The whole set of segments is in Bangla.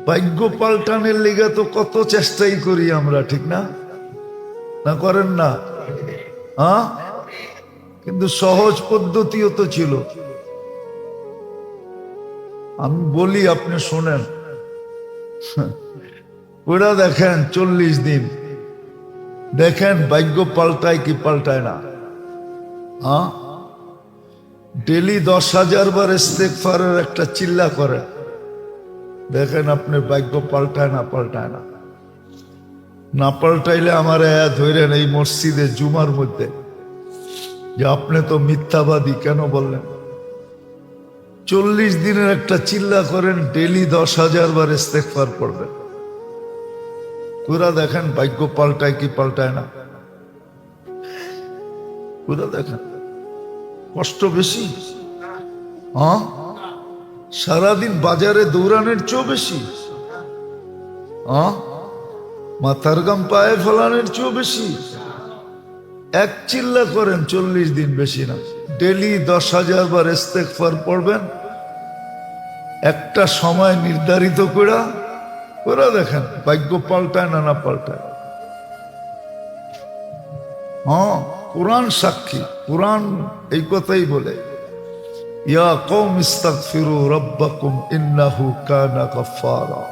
ভাগ্য পাল্টানের লিগে তো কত চেষ্টাই করি আমরা, ঠিক না? না করেন না? হ্যাঁ, কিন্তু সহজ পদ্ধতিও তো ছিল। আমি বলি, আপনি শোনেন। ওরা দেখেন 40 দিন, দেখেন ভাগ্য পাল্টায় কি পাল্টায় না। হ্যাঁ, ডেলি 10,000 বার ইস্তেগফারের একটা চিল্লা করে, দেখেন আপনি ভাগ্য পাল্টায় না পাল্টায় না। না পাল্টাইলে আমার ধরেন এই মসজিদে জুমার মধ্যে যে আপনি তো মিথ্যাবাদী কেন বললেন। 40 দিনের একটা চিল্লা করেন, ডেলি 10,000 বার ইস্তেগফার পড়বেন, পুরা দেখেন ভাগ্য পাল্টায় কি পাল্টায় না। পুরা দেখেন কষ্ট বেশি। হ্যাঁ, সারাদিন বাজারে দৌড়ানোর চেয়েও বেশি। হ্যাঁ, মাথার গাম পায়ে ফেলানোর চেয়েও বেশি। এক চিল্লা করেন 40 দিন, বেশি না। ডেলি 10,000 বার ইস্তেগফার পড়বেন, একটা সময় নির্ধারিত করে দেখেন ভাগ্য পাল্টায় না না পাল্টায়। হ্যাঁ, কুরআন সাক্ষী, কুরআন এই কথাই বলে, ইয়া কওম ইস্তাগফিরু রাব্বাকুম ইন্নাহু কানা গাফফারা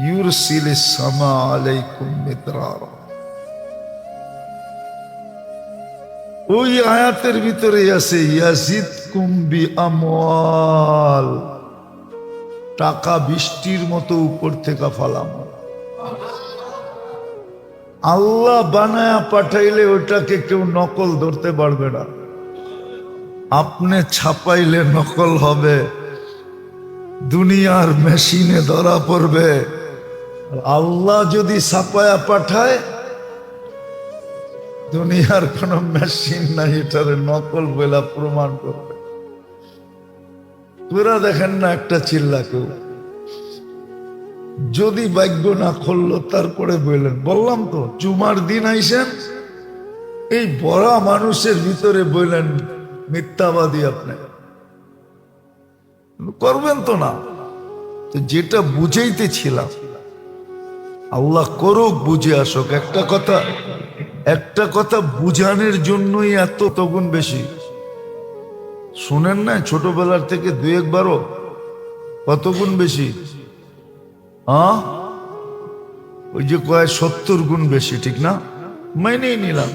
ইউরসিলিস সামা আলাইকুম মিদরারা। ওই আয়াতের ভিতরে আছে ইয়াজিদকুম বিআমওয়াল, টাকা বৃষ্টির মতো উপর থেকে ফালাম। আল্লাহ বানায়া পাঠাইলে ওটাকে কেউ নকল ধরতে পারবে না। আপনি ছাপাইলে নকল হবে, দুনিয়ার মেশিনে ধরা পড়বে। আল্লাহ যদি ছাপায়া পাঠায়, দুনিয়ার কোন মেশিন নাই এটারে নকল বলে প্রমাণ করবে। পুরা দেখেন না একটা চিল্লা কেউ যদি ভাগ্য না খুললো, তারপরে বললেন, বললাম তো জুমার দিন আইসেন, এই বড় মানুষের ভিতরে বললেন মিথ্যাবাদী আপনি করবেন তো না। তো যেটা বুঝাইতেছিলাম, আল্লাহ করুক, বুঝে আসুক। একটা কথা বুঝানোর জন্যই এত তগুণ বেশি। শুনেন না ছোটবেলার থেকে 2-1 বারও কত গুণ বেশি। হ্যাঁ, ওই যে কয় 70 গুণ বেশি, ঠিক না? মাইনেই নিলাম।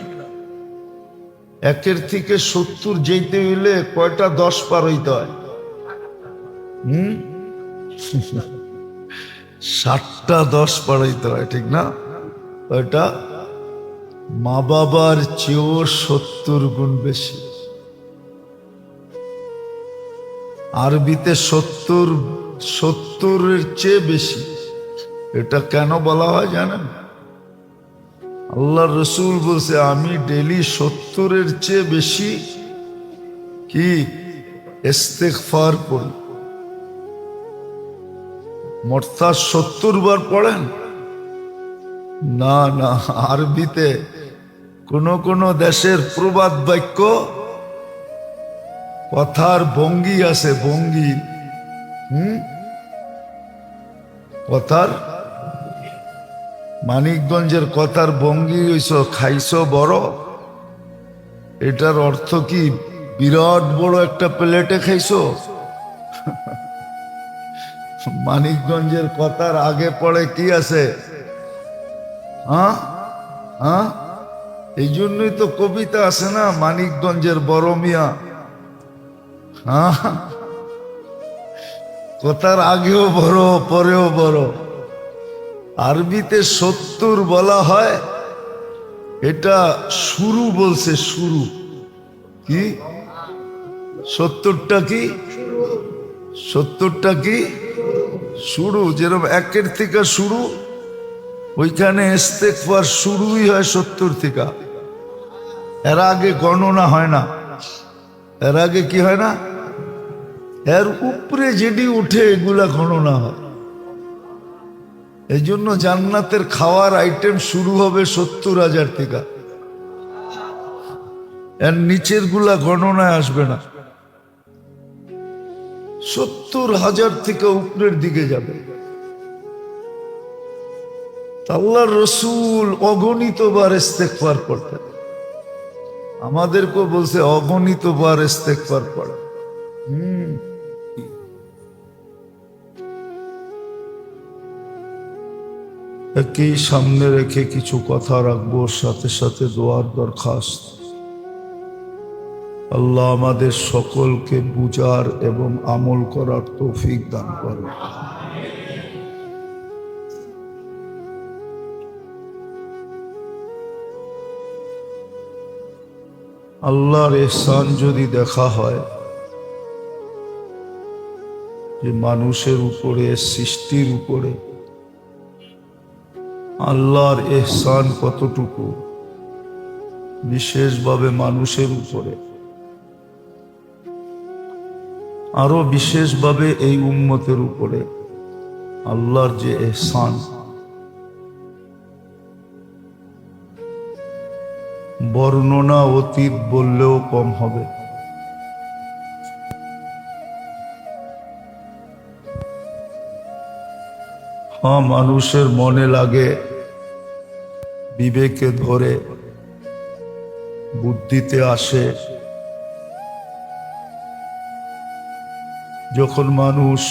1-এর থেকে 70 যেতে হইলে কয়টা 10 পার হইতে হয়? 60টা 10 পার হইতে হয়, ঠিক না? ওইটা মা বাবার চেয়েও 70 গুণ বেশি। আরবিতে 70-এর চেয়ে বেশি। এটা কেন বলা হয় জানেন? আল্লাহ রসুল বলছে, আমি ডেলি 70-এর চেয়ে বেশি কি ইস্তেগফার পড়ি। মোটটা 70 বার পড়েন না? না, আরবিতে কোন দেশের প্রবাদ বাক্য, কথার ভঙ্গি আছে, ভঙ্গি। কথার, মানিকগঞ্জের কথার ভঙ্গি হইছ খাইছো বড়। এটার অর্থ কি বিরাট বড় একটা প্লেটে খাইছো? মানিকগঞ্জের কথার আগে পড়ে কি আছে? হ্যাঁ হ্যাঁ, এই জন্যই তো কবিতা আছে না, মানিকগঞ্জের বড় মিয়া। হ্যাঁ, কথার আগেও বড়, পরেও বড়। আরবিতে 70 বলা হয়, এটা শুরু বলছে, শুরু কি 70টা কি 70টা কি শুরু। যেরকম 1-এর থেকে শুরু, ওইখানে ইস্তেগফার শুরুই হয় 70 থেকে। এর আগে গণনা হয় না। এর আগে কি হয় না? এর উপরে যেটি উঠে এগুলা গণনা হয়। এই জন্য জান্নাতের খাওয়ার আইটেম শুরু হবে 70,000 থেকে। এর নিচের গুলা গণনায় আসবে না। 70,000 থেকে উপরের দিকে যাবে। আল্লাহর রসুল অগণিতবার ইস্তেগফার করতেন, আমাদেরকেও বলছে অগণিতবার ইস্তেগফার পড়ে। একই সামনে রেখে কিছু কথা রাখবো, সাথে সাথে দোয়ার দরখাস্ত। আল্লাহ আমাদের সকলকে বুঝার এবং আমল করার তৌফিক দান করে। আল্লাহর ইহসান যদি দেখা হয় যে মানুষের উপরে, সৃষ্টির উপরে আল্লাহর ইহসান কতটুকু, বিশেষভাবে মানুষের উপরে, আরো বিশেষভাবে এই উম্মতের উপরে আল্লাহর যে ইহসান, বর্ণনা অতীত বললেও কম হবে। হ্যাঁ, মানুষের মনে লাগে, বিবেকে ধরে, বুদ্ধিতে আসে, যখন মানুষ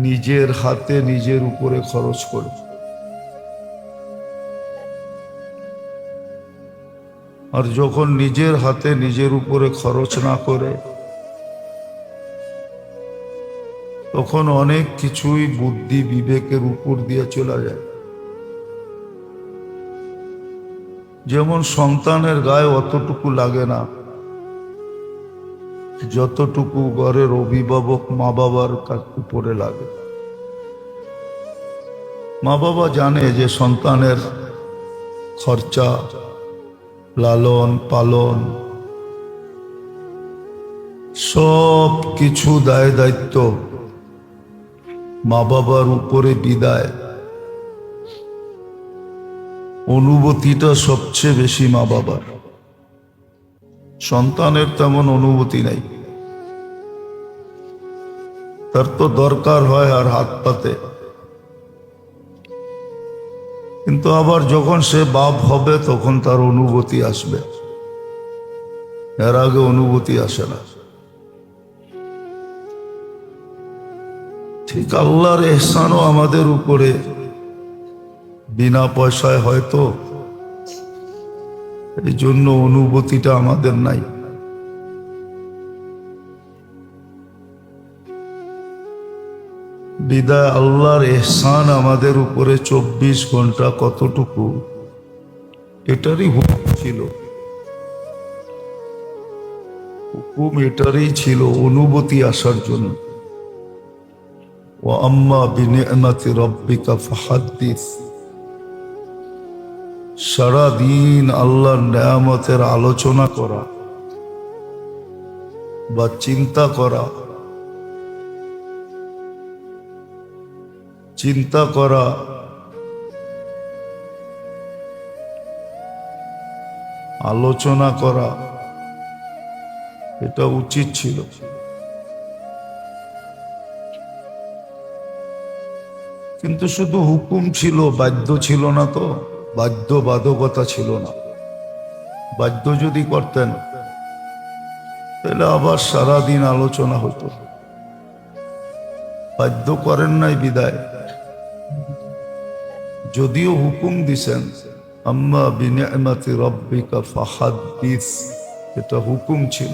নিজের হাতে নিজের উপরে খরচ করে, আর যখন নিজের হাতে নিজের উপরে খরচ না করে, তখন অনেক কিছুই বুদ্ধি বিবেকের উপর দিয়ে চলে যায়। যেমন সন্তানের গায়ে অতটুকু লাগে না যতটুকু ঘরের অভিভাবক মা বাবার উপরে লাগে। মা বাবা জানে যে সন্তানের খরচা, লালন পালন, সব কিছু দায় দায়িত্ব মা বাবার উপরে বিদায়। অনুভূতিটা সবচেয়ে বেশি মা বাবার, সন্তানের তেমন অনুভূতি নাই। তার তো দরকার হয় আর হাত পাতে, কিন্তু আবার যখন সে বাপ হবে তখন তার অনুভূতি আসবে, এর আগে অনুভূতি আসে না। ঠিক আল্লাহর ইহসানও আমাদের উপরে বিনা পয়সায় হয়তো, এই জন্য অনুভূতিটা আমাদের নাই। বিদায় আল্লাহর ইহসান আমাদের উপরে 24 ঘন্টা কতটুকু, এটারই হুকুম ছিল, হুকুম এটারই ছিল অনুভূতি আসার জন্য। ওয়া আম্মা বিনি'মাতি রাব্বিকা ফাহাদ্দিস, সারাদিন আল্লাহর নেয়ামতের আলোচনা করা বা চিন্তা করা, আলোচনা করা, এটা উচিত ছিল। কিন্তু শুধু হুকুম ছিল, বাধ্য ছিল না তো, বাধ্যবাধকতা ছিল না। বাধ্য যদি করতেন তাহলে আবার সারাদিন আলোচনা হতো। বাধ্য করেন নাই বিদায়, যদিও হুকুম দিছেন আম্মা বিনি'মাতি রাব্বিকা ফাহাদ্দিস, এটা হুকুম ছিল,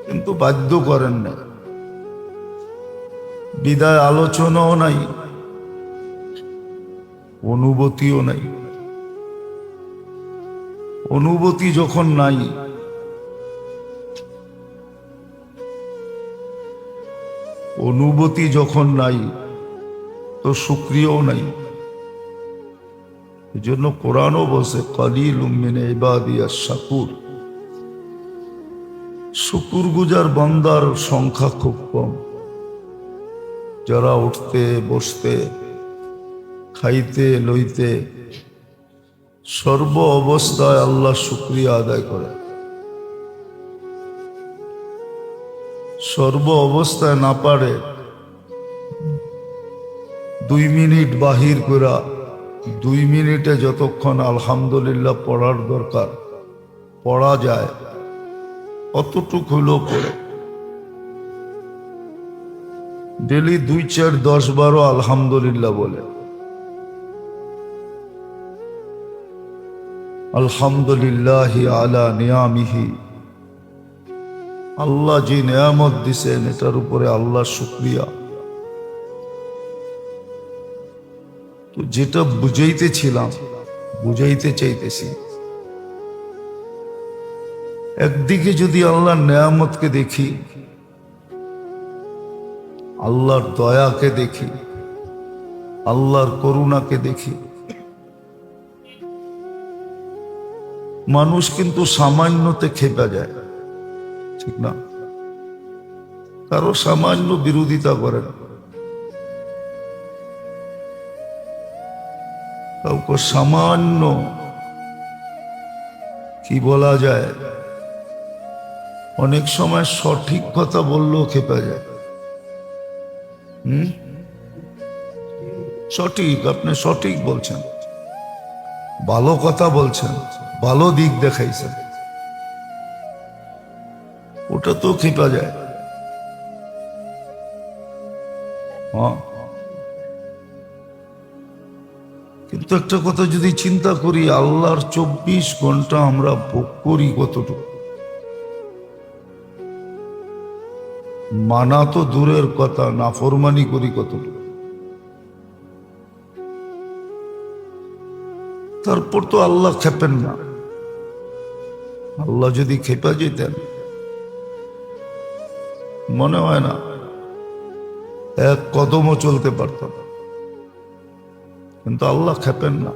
কিন্তু বাধ্য করেন না। বিদায় আলোচনাও নাই, অনুভূতিও নাই। অনুভূতি যখন নাই, তো শুকরিয়াও নাই। এই জন্য কোরআনও বলছে কালিলুম মিন ইবাদিয়াশ শাকুর, শুকুর গুজার বান্দার সংখ্যা খুব কম, যারা উঠতে বসতে খাইতে লইতে সর্ব অবস্থায় আল্লাহ শুকরিয়া আদায় করে। সর্ব অবস্থায় না পারে, 2 মিনিট বাহির করা 2 মিনিটে যতক্ষণ আলহামদুলিল্লাহ পড়ার দরকার পড়া যায়, অতটুক হলেও পড়ে। ডেলি 2, 4, 10, 12 আলহামদুলিল্লাহ বলে। আলহামদুলিল্লাহি আলা নিয়ামিহি, আল্লাহ যে নিয়ামত দিছেন এটার উপরে আল্লাহ শুকরিয়া। তো যেটা বুঝাইতেছিলাম, বুঝাইতে চাইতেছি, একদিকে যদি আল্লাহর নিয়ামতকে দেখি, আল্লাহর দয়াকে দেখি, আল্লাহর করুণাকে দেখি, মানুষ কিন্তু সামান্যতে খেপে যায়, ঠিক না? কারো সামান্য বিরোধিতা করে না, কাউকে সামান্য কি বলা যায়, অনেক সময় সঠিক কথা বললেও খেপে যায়। সঠিক, আপনি সঠিক বলছেন, ভালো কথা বলছেন, ভালো দিক দেখাইছেন, ওটা তো খেপা যায়। হ্যাঁ, কিন্তু একটা কথা যদি চিন্তা করি, আল্লাহর 24 ঘন্টা আমরা ভোগ করি কতটুকু? মানা তো দূরের কথা, নাফরমানি করি কতটুকু? তারপর তো আল্লাহ খেপেন না। আল্লাহ যদি খেপা যেতেন, মনে হয় না এক কদমও চলতে পারতাম। কিন্তু আল্লাহ খেপেন না।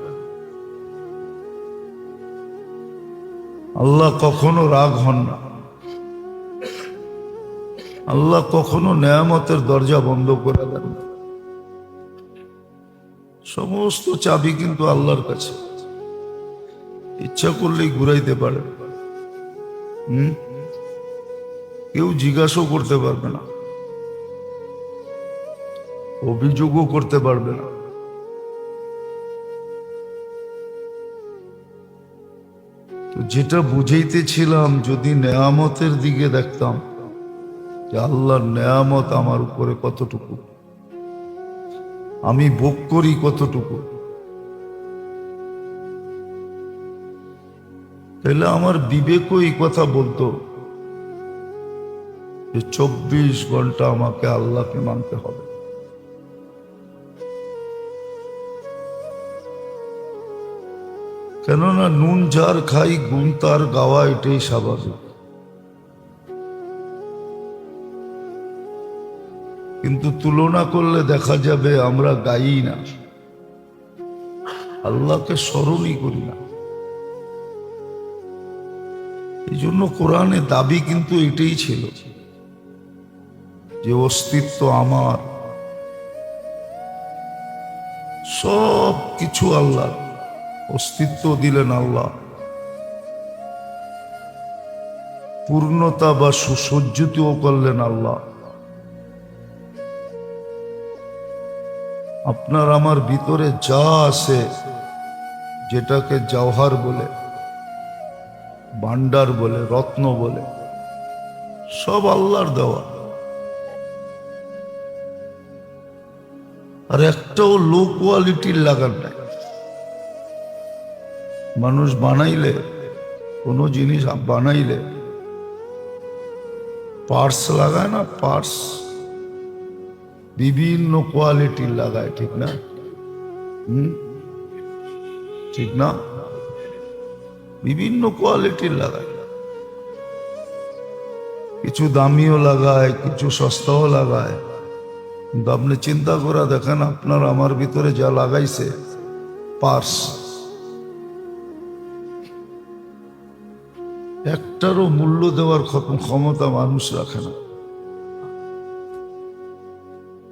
আল্লাহ কখনো রাগ হন না। আল্লাহ কখনো নেয়ামতের দরজা বন্ধ করে দেন না। সমস্ত চাবি কিন্তু আল্লাহর কাছে, ইচ্ছা করলেই ঘুরাইতে পারে। কেউ জিজ্ঞাসাও করতে পারবে না, অভিযোগও করতে পারবে না। তো যেটা বুঝাইতেছিলাম, যদি নেয়ামতের দিকে দেখতাম যে আল্লাহর নেয়ামত আমার উপরে কতটুকু, আমি ভোগ করি কতটুকু, তাহলে আমার বিবেকও এই কথা বলতো যে 24 ঘন্টা আমাকে আল্লাহকে মানতে হবে। কেননা নুন যার খাই গুণ তার গাওয়া, এটাই স্বাভাবিক। কিন্তু তুলনা করলে দেখা যাবে আমরা গাই না, আল্লাহকে স্মরণই করি না। এই জন্য কোরআনে দাবি কিন্তু এটাই ছিল যে অস্তিত্ব আমার, সব কিছু আল্লাহ। অস্তিত্ব দিলেন আল্লাহ, পূর্ণতা বা সুসজ্জিতও করলেন আল্লাহ। আপনার আমার ভিতরে যা আছে, যেটাকে জওহার বলে, ভান্ডার বলে, রত্ন বলে, সব আল্লাহর দেওয়া। আর একটাও লো কোয়ালিটির লাগার নাই। মানুষ বানাইলে, কোনো জিনিস বানাইলে পার্টস লাগায় না, পার্টস বিভিন্ন কোয়ালিটির লাগায়, ঠিক না? ঠিক না? বিভিন্ন কোয়ালিটির লাগায়, কিছু দামিও লাগায়, কিছু সস্তাও লাগায়। কিন্তু আপনি চিন্তা করে দেখেন, আপনার আমার ভিতরে যা লাগাইছে পার্স, একটারও মূল্য দেওয়ার ক্ষমতা মানুষ রাখে না।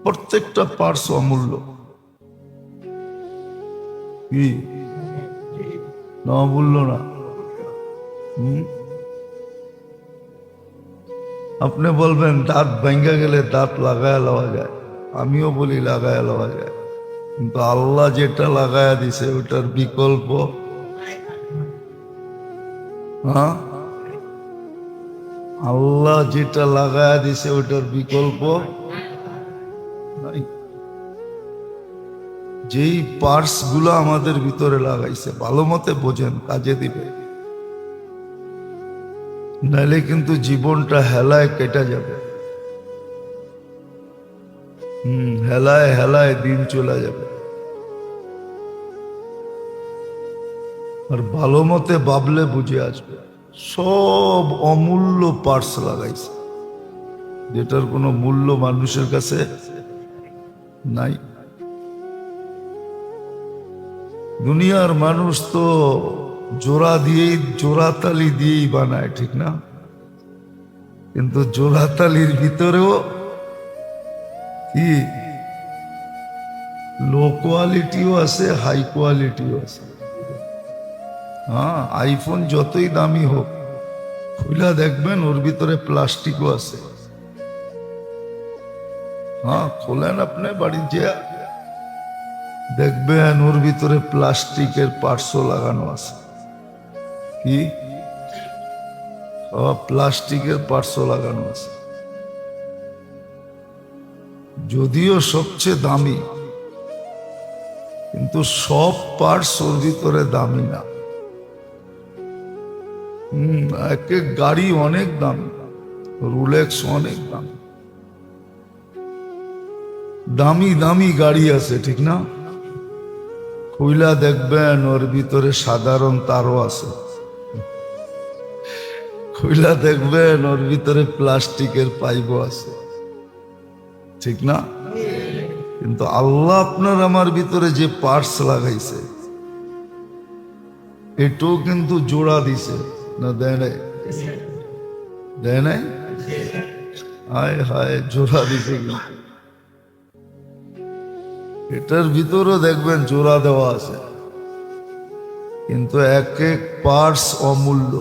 প্রত্যেকটা পার্স অমূল্য। কি না অমূল্য না? আপনি বলবেন দাঁত ভেঙে গেলে দাঁত লাগায় লওয়া যায়, আমিও বলি লাগায় লওয়া যায়। কিন্তু আল্লাহ যেটা লাগায়া দিছে ওটার বিকল্প, হ্যাঁ, আল্লাহ যেটা লাগায়া দিছে ওটার বিকল্প নাই। যেই পার্টস গুলো আমাদের ভিতরে লাগাইছে ভালো মতে বোঝেন, কাজে দিবে, নাইলে কিন্তু জীবনটা হেলায় কেটে যাবে। হেলায় হেলায় দিন চলে যাবে। আর ভালো মতে ভাবলে বুঝে আসবে সব অমূল্য পার্টস লাগাইছে, যেটার কোনো মূল্য মানুষের কাছে নাই। দুনিয়ার মানুষ তো জোড়াতালি দিয়েই বানায়, ঠিক না? কিন্তু জোড়াতালির ভিতরেও কি লো কোয়ালিটিও আছে, হাই কোয়ালিটিও আছে। হ্যাঁ, আইফোন যতই দামি হোক, খুলে দেখবেন ওর ভিতরে প্লাস্টিকও আছে। হ্যাঁ, খোলেন আপনি বাড়ি যে দেখবেন ওর ভিতরে প্লাস্টিকের পার্টসও লাগানো আছে। কি প্লাস্টিকের পার্টসও লাগানো আছে, যদিও সবচেয়ে দামি, কিন্তু সব পার্টস ওর ভিতরে দামি না। এক এক গাড়ি অনেক দামি, রোলেক্স অনেক দামি, দামি দামি গাড়ি আছে, ঠিক না? খুইলা দেখবেন ওর ভিতরে সাধারণ তারও আছে, খুইলা দেখবেন ওর ভিতরে প্লাস্টিকের পাইপও আছে, ঠিক না? কিন্তু আল্লাহ আপনার আমার ভিতরে যে পার্টস লাগাইছে এটাও কিন্তু জোড়া দিছে না, দেয় নাই? দেয় নাই? হায় হায়, জোড়া দিছে। কিন্তু এটার ভিতরেও দেখবেন জোড়া দেওয়া আছে, কিন্তু এক এক পার্টস অমূল্য।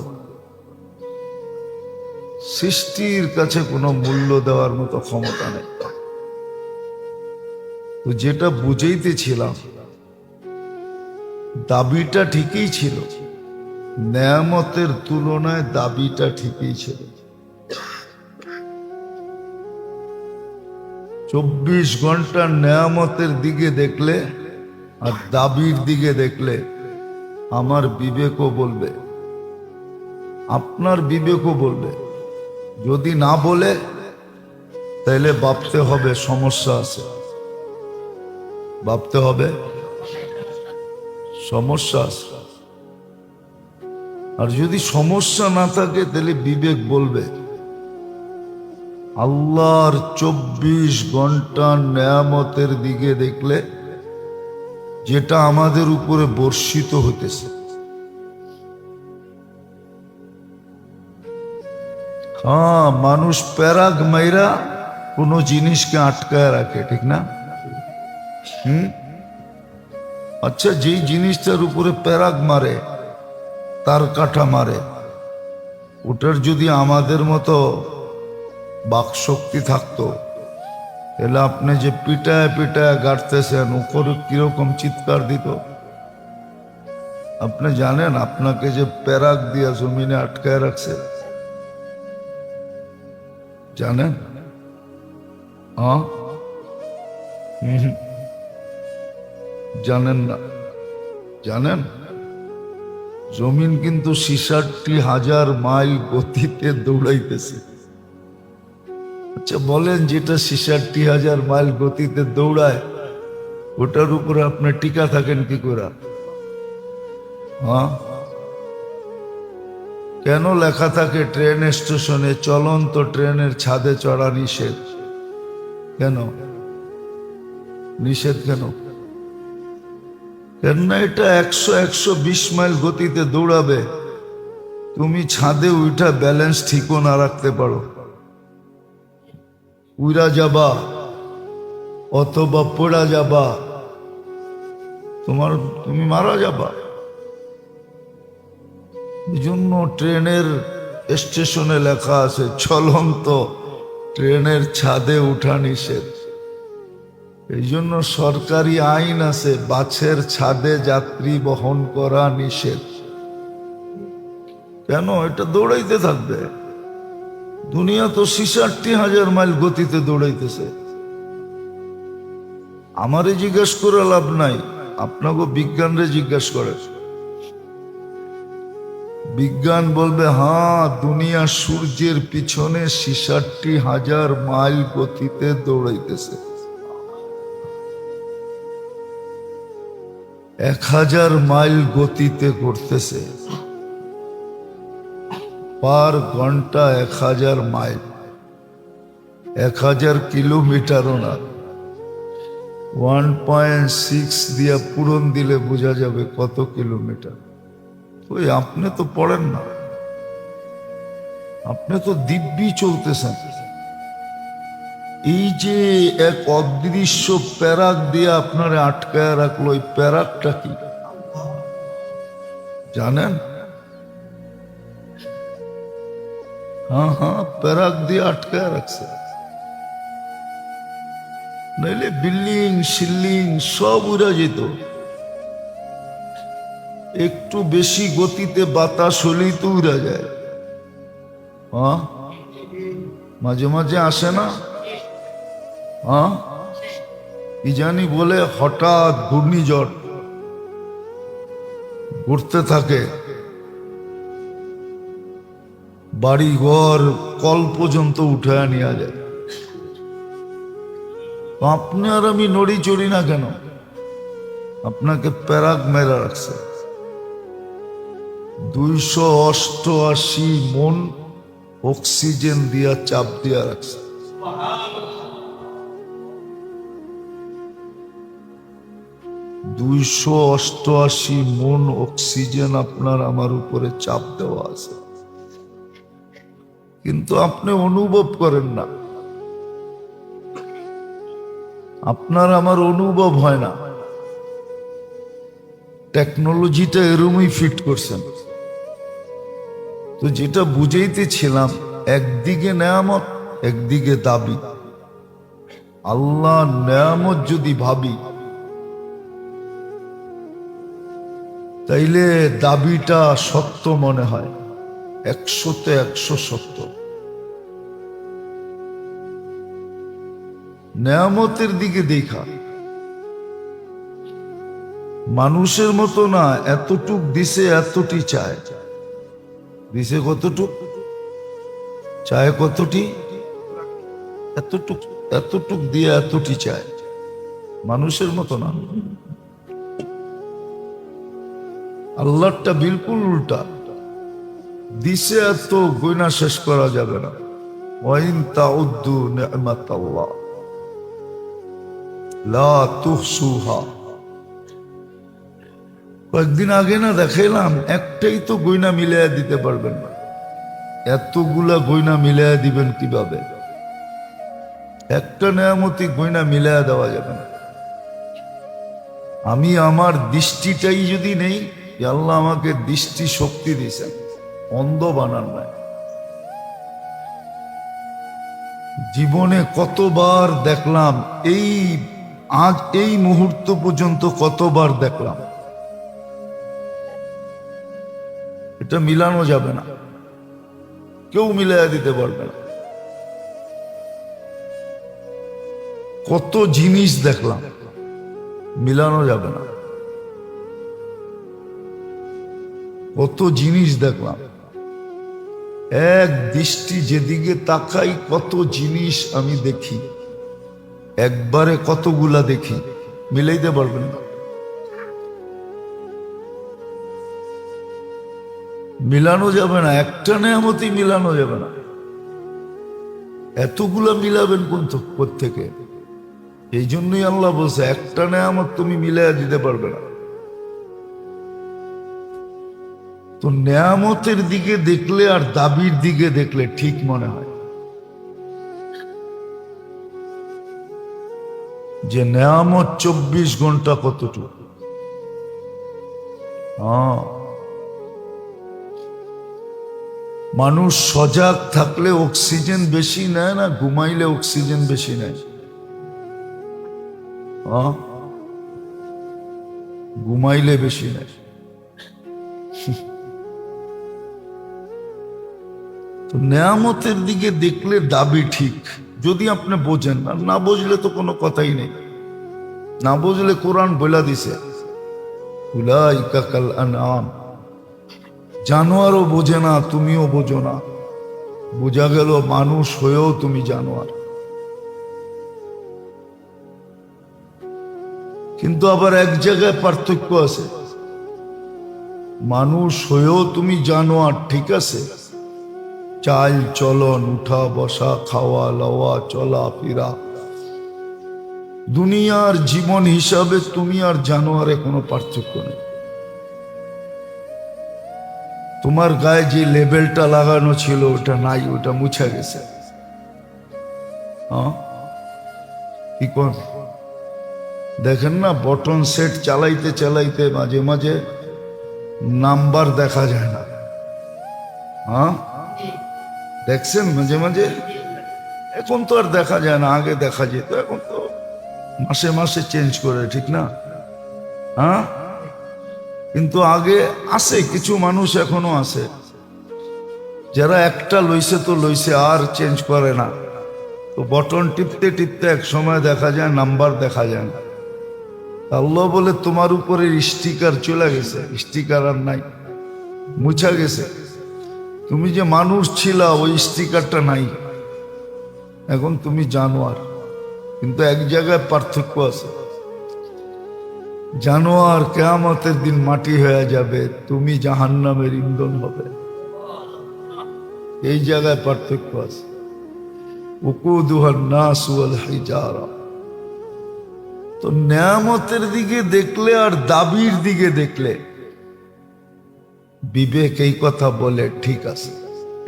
সৃষ্টির কাছে কোনো মূল্য দেওয়ার মতো ক্ষমতা নেই। তো যেটা বুঝাইতেছিলাম, দাবিটা ঠিকই ছিল, নেয়ামতের তুলনায় দাবিটা ঠিকই ছিল। 24 ঘন্টার নেয়ামতের দিকে দেখলে আর দাবির দিকে দেখলে আমার বিবেকও বলবে, আপনার বিবেকও বলবে। যদি না বলে তাহলে ভাবতে হবে সমস্যা আছে, ভাবতে হবে সমস্যা আছে। আর যদি সমস্যা না থাকে তাহলে বিবেক বলবে আল্লাহর 24 ঘন্টার নেয়ামতের দিকে দেখলে যেটা আমাদের উপরে বর্ষিত হতেছে। হ্যাঁ, মানুষ প্যারাগ মাইরা কোনো জিনিসকে আটকায় রাখে, ঠিক না? আচ্ছা, যেই জিনিসটার উপরে প্যারাগ মারে, তার কাটা মারে, ওটার যদি আমাদের মতো বাকশক্তি থাকতো তাহলে আপনি যে পিটায় পিটায় গাড়তেছেন উপরে কিরকম চিৎকার দিত। আপনি জানেন আপনাকে যে প্যারাগ দিয়া জমিনে আটকায় রাখছে, জানেন? জানেন না? জানেন জমিন কিন্তু 66,000 মাইল গতিতে দৌড়াইতেছে। আচ্ছা বলেন, যেটা 66,000 মাইল গতিতে দৌড়ায় ওটার উপরে আপনি টিকা থাকেন কি করে? কেন লেখা থাকে ট্রেন স্টেশনে চলন্ত ট্রেনের ছাদে চড়া নিষেধ? কেন নিষেধ? কেন? কেননা এটা 100-120 মাইল গতিতে দৌড়াবে, তুমি ছাদে উঠা ব্যালেন্স ঠিকও না রাখতে পারো, উড়া যাবা অথবা পড়া যাবা, তুমি মারা যাবা। এই জন্য ট্রেনের স্টেশনে লেখা আছে চলন্ত ট্রেনের ছাদে উঠা নিষেধ। এই জন্য সরকারি আইন আছে, বাসের ছাদে যাত্রী বহন করা নিষেধ। কেন? এটা দৌড়াইতে থাকবে। দুনিয়া তো 66,000 মাইল গতিতে দৌড়াইতেছে। আমারে জিজ্ঞেস করে লাভ নাই, আপনাকে বিজ্ঞানরে জিজ্ঞেস করে। বিজ্ঞান বলবে হ্যাঁ, দুনিয়া সূর্যের পিছনে 66,000 মাইল গতিতে দৌড়াইতেছে। 1,000 মাইল গতিতে করতেছে পার ঘন্টা। 1,000 মাইল, 1,000 কিলোমিটারও না। 1.6 দিয়া পূরণ দিলে বোঝা যাবে কত কিলোমিটার। ওই আপনি তো পড়েন না, আপনি তো দিব্যি চলতেছেন। এই যে এক অদৃশ্য প্যারাক দিয়ে আপনারে আটকায় রাখলো, এই প্যারাকটা কি জানেন? হ্যাঁ হ্যাঁ, প্যারাক দিয়ে আটকায় রাখছে। নইলে বিল্ডিং শিল্ডিং সব উড়া যেত। একটু বেশি গতিতে বাতাস হলেই তো উড়া যায়। হ্যাঁ, মাঝে মাঝে আসে না? হ্যাঁ, কি জানি বলে হঠাৎ ঘূর্ণিঝড় ঘুরতে থাকে, বাড়ি ঘর কল পর্যন্ত উঠায় নেওয়া যায়। আপনি আর আমি নড়ি চড়ি না কেন? আপনাকে প্যারাক মেরা রাখছে। 288 মন অক্সিজেন দিয়া চাপ দিয়া রাখছে। 288 মন অক্সিজেন আপনার আমার উপরে চাপ দেওয়া আছে, কিন্তু আপনি অনুভব করেন না। আপনার আমার অনুভব হয় না। টেকনোলজিটা এরমই ফিট করছেন। তো যেটা বুঝাইতেছিলাম, একদিকে নেয়ামত, একদিকে দাবি। আল্লাহ নেয়ামত যদি ভাবি, তাইলে দাবিটা সত্য মনে হয়, 100-তে 100 সত্য। নেয়ামতের দিকে দেখা মানুষের মতো না, এতটুক দিছে এতটি চায়। দিছে কতটুক, চায় কতটি, এতটুক। এতটুক দিয়ে এতটি চায়, মানুষের মতো না। আল্লাহটা বিলকুল উল্টা। দিছে এত, গয়না শেষ করা যাবে না। ওয়াইন তাউদ্দু নি'মাতাল্লাহ লা তুহসুহা। কয়েকদিন আগে না দেখাইলাম, একটাই তো গয়না মিলাইয়া দিতে পারবেন না, এতগুলা গয়না মিলাইয়া দিবেন কিভাবে? একটা নেয়ামতি গয়না মিলাইয়া দেওয়া যাবে না। আমি আমার দৃষ্টিটাই যদি নেই, আল্লাহ আমাকে দৃষ্টি শক্তি দিয়েছেন, অন্ধ বানান নাই। জীবনে কতবার দেখলাম, আজ এই মুহূর্ত পর্যন্ত কতবার দেখলাম, এটা মিলানো যাবে না, কেউ মিলাইয়া দিতে পারবে না। কত জিনিস দেখলাম, মিলানো যাবে না। কত জিনিস দেখলাম, এক দৃষ্টি যেদিকে তাকাই কত জিনিস আমি দেখি, একবারে কতগুলা দেখি, মিলাইতে পারবেন না। মিলানো যাবে না, একটা নেয়ামতই মিলানো যাবে না। এতগুলা মিলাবেন কোন থেকে? এই জন্যই আল্লাহ বলছে, একটা নেয়ামত তুমি মিলাইয়া দিতে পারবে না। তো নেয়ামতের দিকে দেখলে আর দাবির দিকে দেখলে ঠিক মনে হয় যে নেয়ামত 24 ঘন্টা কতটুকু। মানুষ সজাগ থাকলে অক্সিজেন বেশি নেয় না ঘুমাইলে অক্সিজেন বেশি নেয়? হ্যাঁ, ঘুমাইলে বেশি নাই। তো নেয়ামতের দিকে দেখলে দাবি ঠিক, যদি আপনি বোঝেন। আর না বুঝলে তো কোনো কথাই নেই। না বুঝলে কোরআন বলে দিছে উলাইকা কাল আনআম, জানোয়ারও বোঝে না, তুমিও বোঝো না। বোঝা গেল মানুষ হয়েও তুমি জানোয়ার। কিন্তু আবার এক জায়গায় পার্থক্য আছে, মানুষ হয়েও তুমি জানোয়ার, ঠিক আছে, চাল চলন, উঠা বসা, খাওয়া লওয়া, চলা ফিরা, দুনিয়ার জীবন হিসাবে তুমি আর জানোয়ারে কোনো পার্থক্য নেই। তোমার গায়ে যে লেবেলটা লাগানো ছিল ওটা নাই, ওটা মুছে গেছে। হ্যাঁ, কি কোন দেখেন না, বটন সেট চালাইতে চালাইতে মাঝে মাঝে নাম্বার দেখা যায় না। হ্যাঁ, দেখছেন মাঝে মাঝে? এখন তো আর দেখা যায় না, আগে দেখা যেত। এখন তো মাসে মাসে চেঞ্জ করে, ঠিক না? হ্যাঁ, কিন্তু আগে আছে কিছু মানুষ, এখনো আছে যারা একটা লইছে তো লইছে, আর চেঞ্জ করে না। তো বটন টিপতে টিপতে এক সময় দেখা যায় নাম্বার দেখা যায় না। আল্লাহ বলে তোমার উপরে স্টিকার চলে গেছে, স্টিকার আর নাই, মুছা গেছে। তুমি যে মানুষ ছিলা ওই স্টিকারটা নাই, এখন তুমি জানোয়ার। কিন্তু এক জায়গায় পার্থক্য আছে, জানোয়ার কিয়ামতের দিন মাটি হয়ে যাবে, তুমি জাহান্নামের ইন্ধন হবে। এই জায়গায় পার্থক্য আছে। উকুদুহান নাস ওয়াল হিজারা। তো নেয়ামতের দিকে দেখলে আর দাবির দিকে দেখলে বিবেক এই কথা বলে, ঠিক আছে,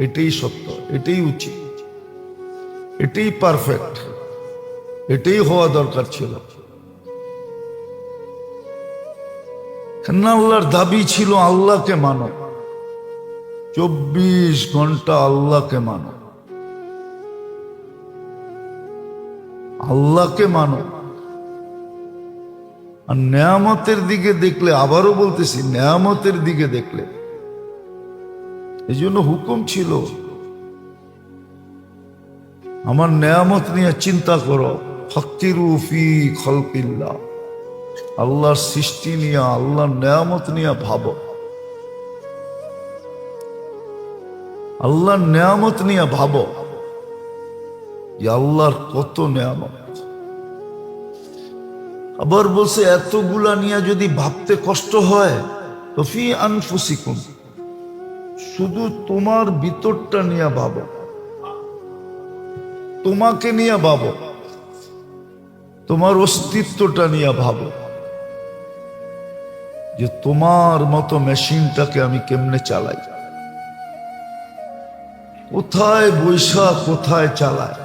এটাই সত্য, এটাই উচিত, এটাই পারফেক্ট, এটাই হওয়া দরকার ছিল। আল্লাহর দাবি ছিল আল্লাহকে মানো, 24 ঘন্টা আল্লাহকে মানো, আল্লাহকে মানো। আর নেয়ামতের দিকে দেখলে, আবারও বলতেছি, নেয়ামতের দিকে দেখলে, এই জন্য হুকুম ছিল আমার নেয়ামত নিয়ে চিন্তা করো। ফাক্কিরু ফি খালকিল্লাহ, আল্লাহর সৃষ্টি নিয়ে, আল্লাহর নেয়ামত নিয়ে ভাবো, আল্লাহর নেয়ামত নিয়ে ভাবো যে আল্লাহর কত নেয়ামত। আবার বলছে এতগুলা নিয়ে যদি ভাবতে কষ্ট হয় তো ফি আনফুসিকুম, শুধু তোমার ভিতরটা নিয়ে ভাবো, তোমাকে নিয়ে ভাবো, তোমার অস্তিত্বটা নিয়ে ভাবো যে তোমার মতো মেশিনটাকে আমি কেমনে চালাই, কোথায় বৈশা কোথায় চালায়,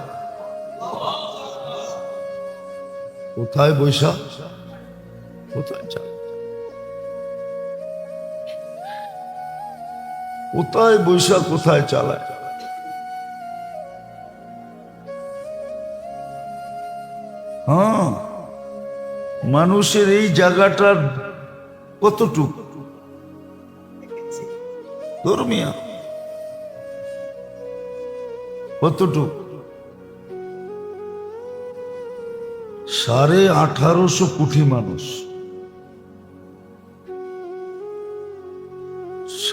কোথায় বৈশা কোথায় চালায়, কোথায় বৈশা কোথায় চালায়। হ্যাঁ, মানুষের এই জায়গাটার কতটুক ধর্মিয়া, কতটুক? 1850 কোটি মানুষ,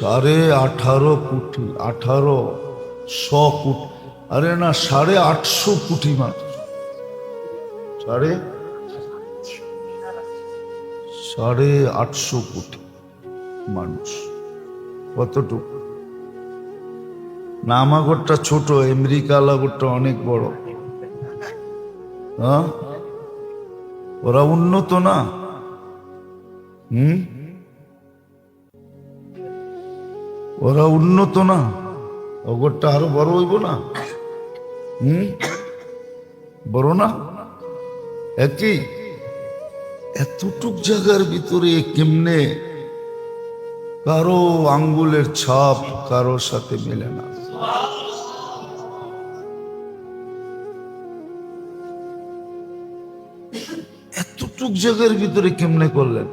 18.5 কোটি, 1800 কোটি, আরে না 850 কোটি মানুষ, 850 কোটি মানুষ। কতটুকু? না আমাগরটা ছোট, আমেরিকা লাগরটা অনেক বড়। হ্যাঁ, ওরা উন্নত না? ওরা উন্নত না? ওগরটা আরো বড় হইব না? বড় না? একই এতটুক জায়গার ভিতরে কেমনে কারো আঙ্গুলের ছাপ কারোর সাথে মেলে না। এতটুক এতটুক জায়গার ভিতরে কেমনে করলেন?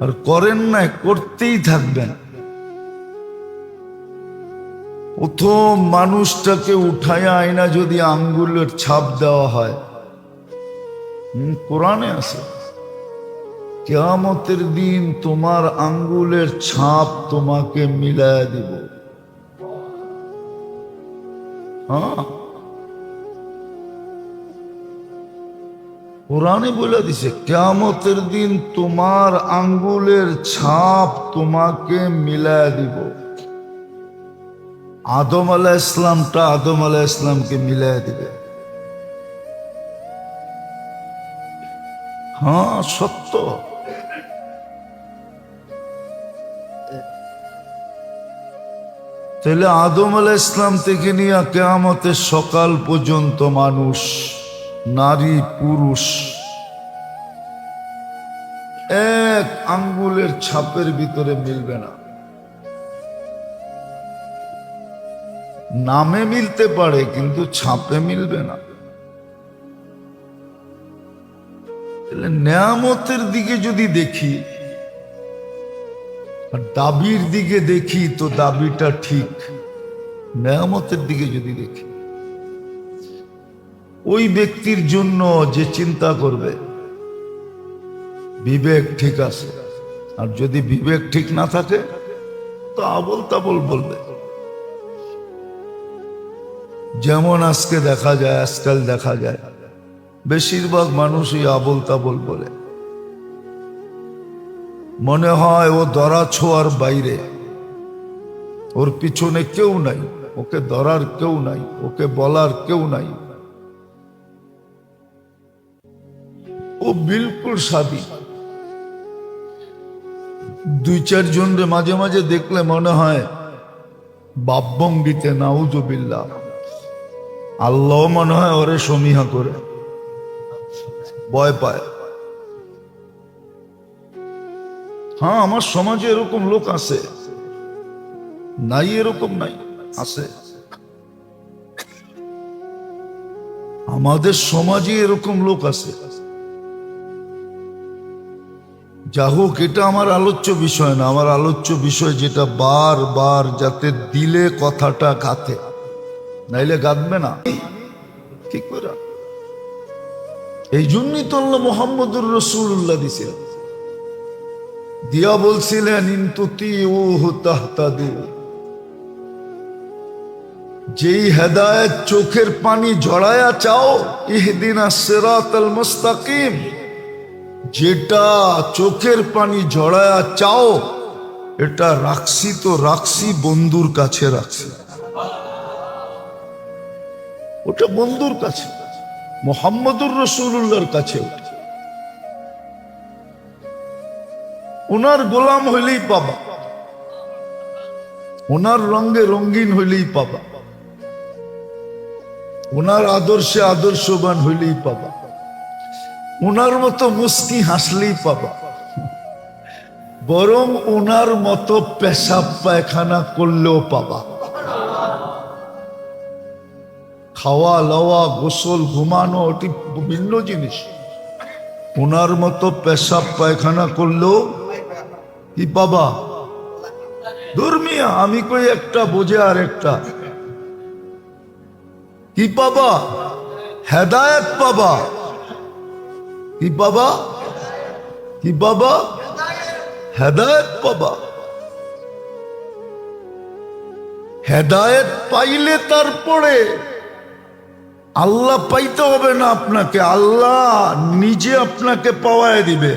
আর করেন না, করতেই থাকবেন। প্রথম মানুষটাকে উঠায়া আয়না যদি আঙ্গুলের ছাপ দেওয়া হয়, কোরআনে আছে কিয়ামতের দিন তোমার আঙ্গুলের ছাপ তোমাকে মিলায়া দিব। হ্যাঁ, কোরআনে বলে দিছে কিয়ামতের দিন তোমার আঙ্গুলের ছাপ তোমাকে মিলায়া দিব। আদম আলাইহিস ইসলামটা আদম আলাইহিস ইসলামকে মিলায়া দিবে। হ্যাঁ, সত্য। তাহলে আদম আলাইহিস ইসলাম থেকে নিয়ে কিয়ামতের সকাল পর্যন্ত মানুষ, নারী পুরুষ, এক আঙ্গুলের ছাপের ভিতরে মিলবে না। নামে মিলতে পারে কিন্তু ছাপে মিলবে না। তাহলে নেয়ামতের দিকে যদি দেখি আর দাবির দিকে দেখি তো দাবিটা ঠিক। নেয়ামতের দিকে যদি দেখি, ওই ব্যক্তির জন্য যে চিন্তা করবে বিবেক ঠিক আছে, আর যদি বিবেক ঠিক না থাকে তো আবল তাবল বলবে। যেমন আজকাল দেখা যায় বেশিরভাগ মানুষই আবল তাবল বলে। মনে হয় ও ধরা ছোঁয়ার বাইরে, ওর পিছনে কেউ নাই, ওকে ধরার কেউ নাই, ওকে বলার কেউ নাই, ও বিলকুল স্বাধীন। দুই চারজন মাঝে মাঝে দেখলে মনে হয় বাপভঙ্গিতে, নাউজুবিল্লাহ, আল্লাহ মনে হয় ওরে সমীহা করে ভয় পায়। হ্যাঁ, আমার সমাজে এরকম লোক আছে, নাই এরকম নাই, আছে। আমাদের সমাজে এরকম লোক আছে। যা হোক, এটা আমার আলোচ্য বিষয় না। আমার আলোচ্য বিষয় যেটা বারবার যাতে দিলে কথাটা গাঁথে, নাইলে গাঁথবে না। ঠিক করে এই জন্যই তো আল্লাহ মুহাম্মদুর রাসূলুল্লাহ দিছিলেন, দিয়া বলছিলেন ইনতুতিউহু তাহতাদু। যেই হেদায়েত চোখের পানি ঝরায়া চাও, ইহদিনাস সিরাতাল মুস্তাকিম, যেটা চোখের পানি ঝরায়া চাও, এটা রাখছি বন্ধুর কাছে রাখছি। ওটা বন্ধুর কাছে, মুহাম্মদুর রাসূলুল্লাহর কাছে। ওনার গোলাম হইলেই পাবা, ওনার রঙে রঙিন হইলেই পাবা, ওনার আদর্শে আদর্শবান হইলেই পাবা, ওনার মতো মুস্কি হাসলেই পাবা, বরং ওনার মতো পেশাব পায়খানা করলেও পাবা। খাওয়া লওয়া গোসল ঘুমানো ওটি ভিন্ন জিনিস। ওনার মতো পেশাব পায়খানা করলেও কি পাবা? ধর্মিয়া আমি কই একটা বোঝে আর একটা কি পাবা? হেদায়েত পাবা। কি পাবা? কি পাবা? হেদায়েত পাবা। হেদায়েত পাইলে তারপরে আল্লাহ পাইতে হবে না আপনাকে, আল্লাহ নিজে আপনাকে পাওয়ায় দিবে।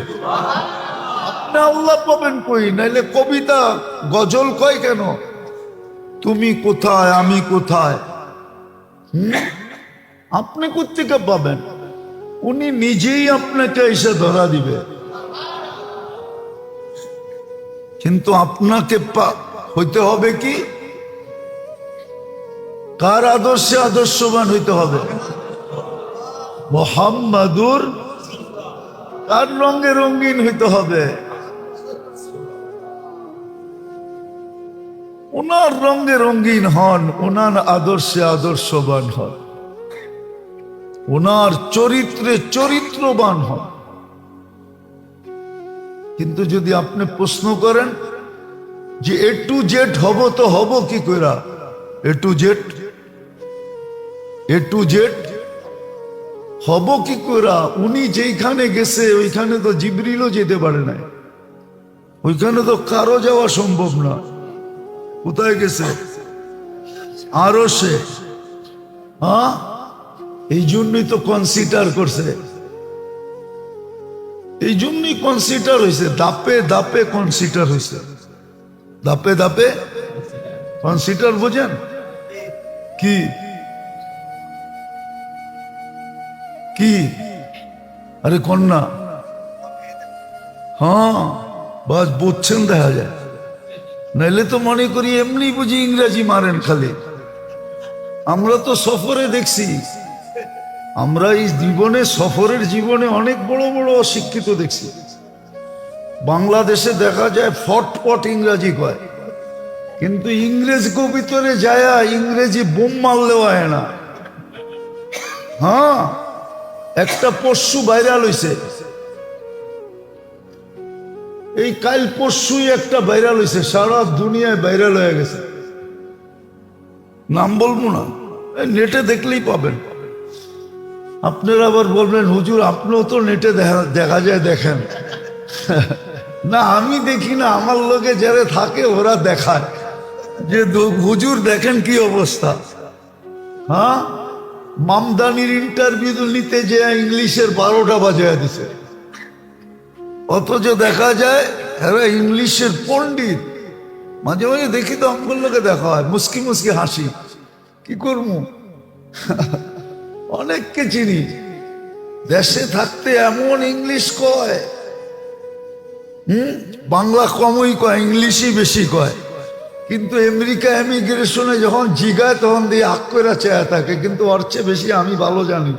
আপনি আল্লাহ পাবেন কই? নাইলে কবিতা গজল কয় কেন, তুমি কোথায় আমি কোথায়? আপনি কোত্থেকে পাবেন? উনি নিজেই আপনাকে এসে ধরা দিবে। কিন্তু আপনাকে হইতে হবে কি? কার আদর্শে আদর্শবান হইতে হবে? মুহাম্মাদুর। কার রঙে রঙিন হইতে হবে? ওনার রঙে রঙিন হন, ওনার আদর্শে আদর্শবান হন। ওনার চরিত্রে চরিত্রবান হন। কিন্তু যদি আপনি প্রশ্ন করেন যে এ টু জেড হব, তো হব কি কইরা? এ টু জেড হব কি কইরা? উনি যেখানে গেছে ওইখানে তো জিবরিলও যেতে পারে নাই, ওইখানে তো কারো যাওয়া সম্ভব না। কোথায় গেছে? আরো সে, হ্যাঁ, এই জন্যই তো কনসিডার করছে, এই জন্যই কনসিডার হয়েছে, দাপে দাপে কনসিডার হয়েছে, দাপে দাপে কনসিডার। বোঝেন কি কি? আরে কন্যা, হ্যাঁ বাস বুঝছেন, দেখা যায়। নাইলে তো মনে করি এমনি বুঝি ইংরেজি মারেন খালি। আমরা তো সফরে দেখছি, আমরা এই জীবনে, সফরের জীবনে অনেক বড় বড় অশিক্ষিত দেখছি। বাংলাদেশে দেখা যায় ফটপট ইংরেজি কয়, কিন্তু ইংরেজ ভিতরে যায় ইংরেজি বোম মারলেও হয় না। হ্যাঁ, একটা পরশু ভাইরাল হইছে, এই কাল পরশুই একটা ভাইরাল হইছে, সারা দুনিয়ায় ভাইরাল হয়ে গেছে। নাম বলবো না, নেটে দেখলেই পাবেন। আপনারা আবার বলবেন হুজুর আপনিও তো নেটে দেখা যায়, দেখেন। না আমি দেখি না, আমার লোকে যারা থাকে ওরা দেখায় যে হুজুর দেখেন কি অবস্থা। হ্যাঁ, মামদানির ইন্টারভিউ নিতে যে ইংলিশের 12টা বাজায় দিছে, অথচ দেখা যায় এরা ইংলিশের পণ্ডিত। মাঝে মাঝে দেখি তো আমগুলোকে লোকে দেখা হয়, মুস্কি মুস্কি হাসি। কি করবো, অনেককে চিনি দেশে থাকতে এমন ইংলিশ কয়, বাংলা কমই কয়, ইংলিশই বেশি কয়। কিন্তু আমেরিকা ইমিগ্রেশনে যখন জিগায় তখন দিয়ে আক করে চেয়ে থাকে, কিন্তু ওর চেয়ে বেশি আমি ভালো জানি।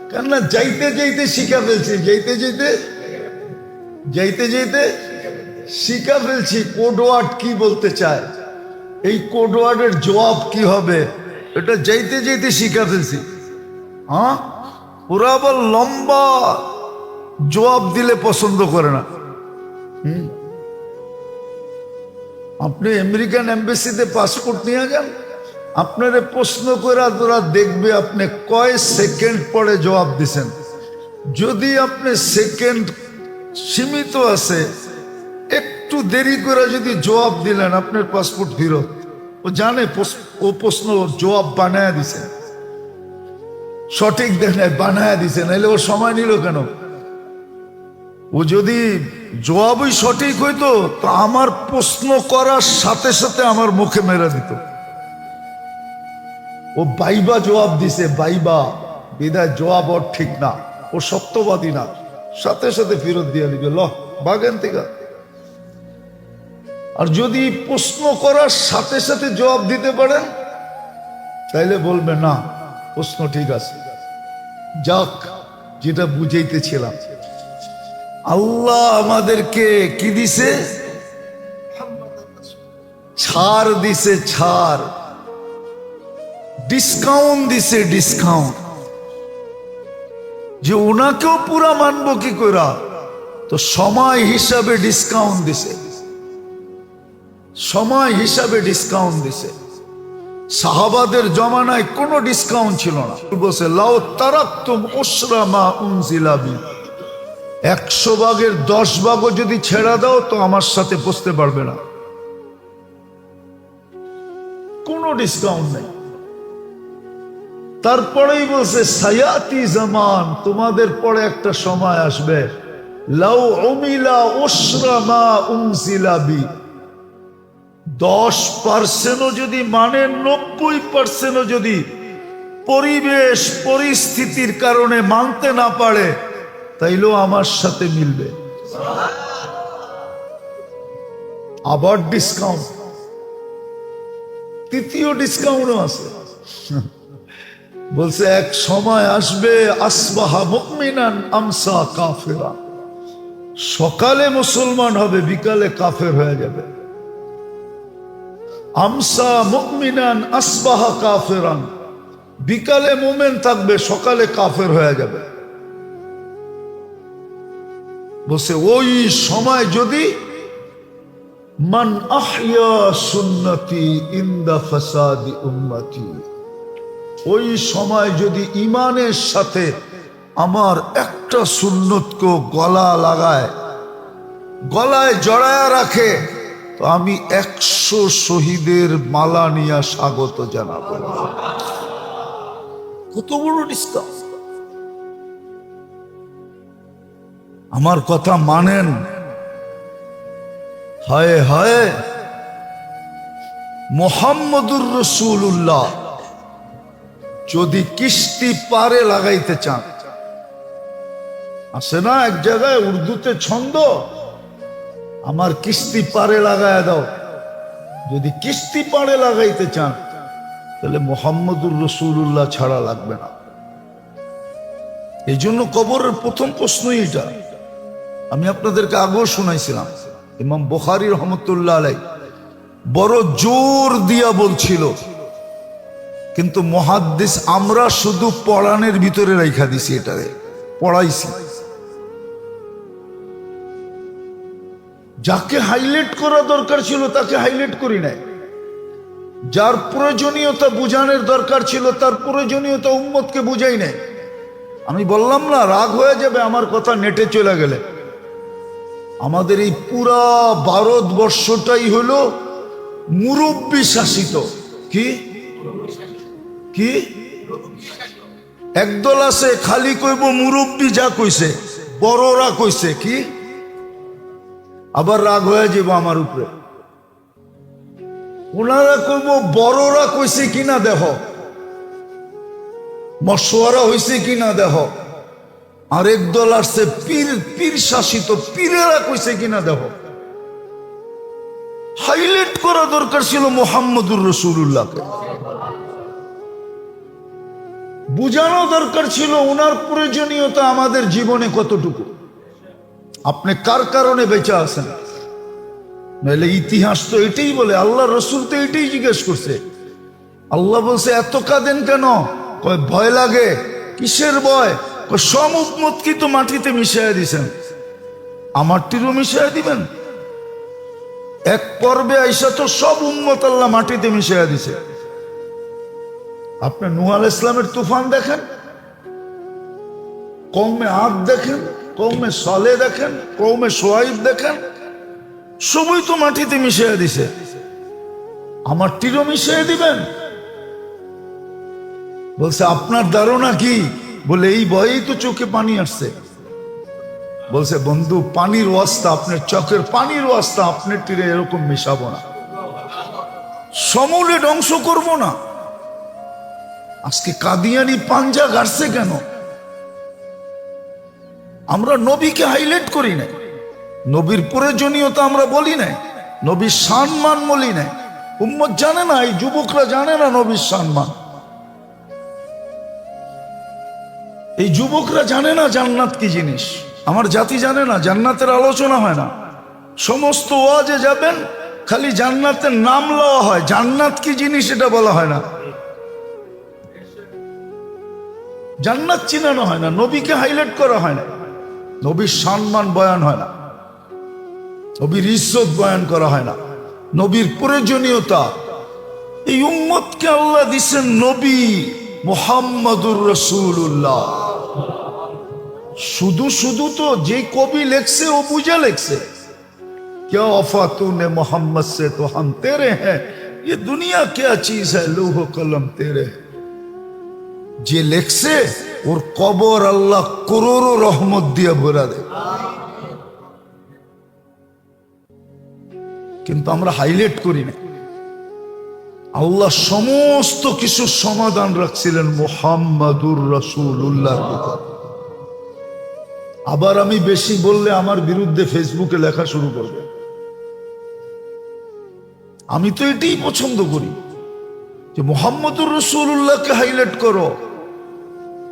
কেননা যাইতে যাইতে শিখা ফেলছি, যাইতে যাইতে শিখা ফেলছি কোড ওয়ার্ড কি বলতে চায়, এই কোড ওয়ার্ডের জবাব কি হবে, এটা যাইতে যাইতে শিখা ফেলছি। হ্যাঁ, ওরা আবার লম্বা জবাব দিলে পছন্দ করে না। আপনি আমেরিকান এম্বাসিতে পাসপোর্ট নিয়ে যান, আপনারে প্রশ্ন করে তোরা দেখবে আপনি কয় সেকেন্ড পরে জবাব দিছেন। যদি আপনি সেকেন্ড সীমিত আছে, একটু দেরি করে যদি জবাব দিলেন, আপনার পাসপোর্ট ফেরত। ও জানে ও প্রশ্ন জবাব বানায় দিছে, সঠিক দেখে বানায় দিছে, নাহলে ও সময় নিল কেন? ও যদি জবাবই সঠিক হইতো তো আমার প্রশ্ন করার সাথে সাথে আমার মুখে মেরে দিত। ও বাইবা জবাব দিছে, বাইবা বিদায় জবাব ওর ঠিক না, ও সত্যবাদী না, সাথে সাথে ফেরত দিয়ে দিবে, ল বাগেন থেকে। আর যদি প্রশ্ন করার সাথে সাথে জবাব দিতে পারেন, তাইলে বলবে না প্রশ্ন ঠিক আছে। যাক, যেটা বুঝাইতেছিলাম, আল্লাহ আমাদেরকে কি দিছে? ছাড় দিছে, ছাড়, ডিসকাউন্ট দিছে, ডিসকাউন্ট। যে ওনাকেও পুরা মানবো কি করা? তো সময় হিসাবে ডিসকাউন্ট দিছে, সময় হিসাবে ডিসকাউন্ট দিছে। সাহাবাদের জমানায় কোনো ডিসকাউন্ট ছিল না। বলছে লাউ তারাকতুম উসরা মা উনজিলা বি, 100 ভাগের 10 ভাগও যদি ছেড়া দাও তো আমার সাথে বসতে পারবে না, কোনো ডিসকাউন্ট নেই। তারপরেই বলছে সায়াতি জামান, তোমাদের পরে একটা সময় আসবে, লাউ উমিলা উসরা মা উনজিলা বি, 10% যদি মানে 90% যদি পরিবেশ পরিস্থিতির কারণে মানতে না পারে, তাইলেও আমার সাথে মিলবে। আবার ডিসকাউন্ট, তৃতীয় ডিসকাউন্টও আছে। বলছে এক সময় আসবে, আসবাহা মুমিনান আমসা কাফেরা, সকালে মুসলমান হবে, বিকালে কাফের হয়ে যাবে। আমসা মুমিনান আসবাহা কাফেরান, বিকালে মোমেন থাকবে, সকালে কাফের হয়ে যাবে। বসে ওই সময় যদি মান আহইয়া সুন্নতি ইনদা ফাসাদি উম্মতি, ওই সময় যদি ইমানের সাথে আমার একটা সুন্নতকে গলা লাগায়, গলায় জড়ায়া রাখে, তো আমি 100 শহীদের মালা নিয়ে স্বাগত জানাবো। কত বড় ডিসকাউন্ট! আমার কথা মানেন? হায় হায়, মুহাম্মদুর রাসূলুল্লাহ যদি কিস্তি পারে লাগাইতে চান, আছে না এক জায়গায় উর্দুতে ছন্দ, আমার কিস্তি পারে লাগায় দাও। যদি কিস্তি পারে লাগাইতে চান তাহলে মুহাম্মদুর রাসূলুল্লাহ ছাড়া লাগবে না। এই জন্য কবরের প্রথম প্রশ্নই এটা। আমি আপনাদেরকে আগেও শোনাইছিলাম, ইমাম বুখারী রহমতুল্লাহ আলাইহি বড় জোর দিয়া বলছিল, কিন্তু মুহাদ্দিস আমরা শুধু পড়ানের ভিতরে রাইখা দিছি, এটারে পড়াইছি। যাকে হাইলাইট করা দরকার ছিল তাকে হাইলাইট করি নাই, যার প্রয়োজনীয়তা বুঝানোর দরকার ছিল তার প্রয়োজনীয়তা উম্মতকে বুঝাই নাই। আমি বললাম না, রাগ হয়ে যাবে আমার কথা নেটে চলে গেলে। আমাদের এই পুরা ভারতবর্ষটাই হলো মুরব্বী শাসিত। কি কি একদল আছে খালি কইব মুরব্বী যা কইছে, বড়রা কইছে কি, আবার রাগ হয়ে যাব আমার উপরে। ওনারা কইব বড়রা কইছে কিনা দেহ, মশওয়ারা হইছে কিনা দেহ। আরেক দল আসছে পীর, পীর শাসিত, পীরেরা কইছে কিনা দেহ। হাইলাইট করা দরকার ছিল মুহাম্মদুর রাসূলুল্লাহকে, বুঝানো দরকার ছিল ওনার প্রয়োজনীয়তা আমাদের জীবনে কতটুকু। আপনি কার কারণে বেঁচে আছেন? নাহলে ইতিহাস তো এটাই বলে, আল্লাহ রসুল তো এটাই জিজ্ঞেস করছে। আল্লাহ বলছে এত কাঁদেন কেন? কয় ভয় লাগে। কিসের ভয়? সব উম্মত কি তো মাটিতে মিশাইয়া দিছেন, আমারটিরও মিশাইয়া দিবেন? এক পর্বে আইসা তো সব উম্মত আল্লাহ মাটিতে মিশাইয়া দিছে। আপনি নূহ আলাইহিস সালামের তুফান দেখেন, কওমে আদ দেখেন, কওমে সালেহ দেখেন, কওমে শুআইব দেখেন, সবই তো মাটিতে মিশাইয়া দিছে। আমারটিরও মিশাইয়া দিবেন? বলছে আপনার ধারণা কি? বলে এই ভয়েই তো চোখে পানি আসছে। বলছে বন্ধু, পানির ওয়াস্তা, আপনার চোখের পানির ওয়াস্তা আপনার তীরে এরকম মিশাবো না, সমূলে ধ্বংস করবো না। আজকে কাদিয়ানি পাঞ্জা গাড়ছে কেন? আমরা নবীকে হাইলাইট করি নাই, নবীর প্রয়োজনীয়তা আমরা বলি নাই, নবীর সম্মান বলি নাই। উম্মত জানে না, এই যুবকরা জানে না নবীর সম্মান। এই যুবকরা জানে না জান্নাত কি জিনিস। আমার জাতি জানে না, জান্নাতের আলোচনা হয় না। সমস্ত ওয়াজে যাবেন খালি জান্নাতের নাম লওয়া হয়, জান্নাত কি জিনিস এটা বলা হয় না, জান্নাত চিনানো হয় না, নবীকে হাইলাইট করা হয় না, নবীর সম্মান বয়ান হয় না, নবীর ইজ্জত বয়ান করা হয় না, নবীর প্রয়োজনীয়তা। এই উম্মতকে আল্লাহ দিছেন নবী মুহাম্মদুর রাসূলুল্লাহ। শুধু শুধু তো যে কবি লেখছে ও বুঝে লেখছে, क्या वफा तूने मोहम्मद से तो हम तेरे हैं, ये दुनिया क्या चीज है, लौह कलम तेरे। যে লেখছে ওর কবর আল্লাহ করোড়ো রহমত দিয়ে ভরা দেয়। কিন্তু আমরা হাইলাইট করি না। আল্লাহ সমস্ত কিছুর সমাধান রাখছিলেন মুহাম্মাদুর রাসূলুল্লাহ। আবার আমি বেশি বললে আমার বিরুদ্ধে ফেসবুকে লেখা শুরু করবে। আমি তো এটাই পছন্দ করি যে মুহাম্মাদুর রাসূলুল্লাহকে হাইলাইট করো,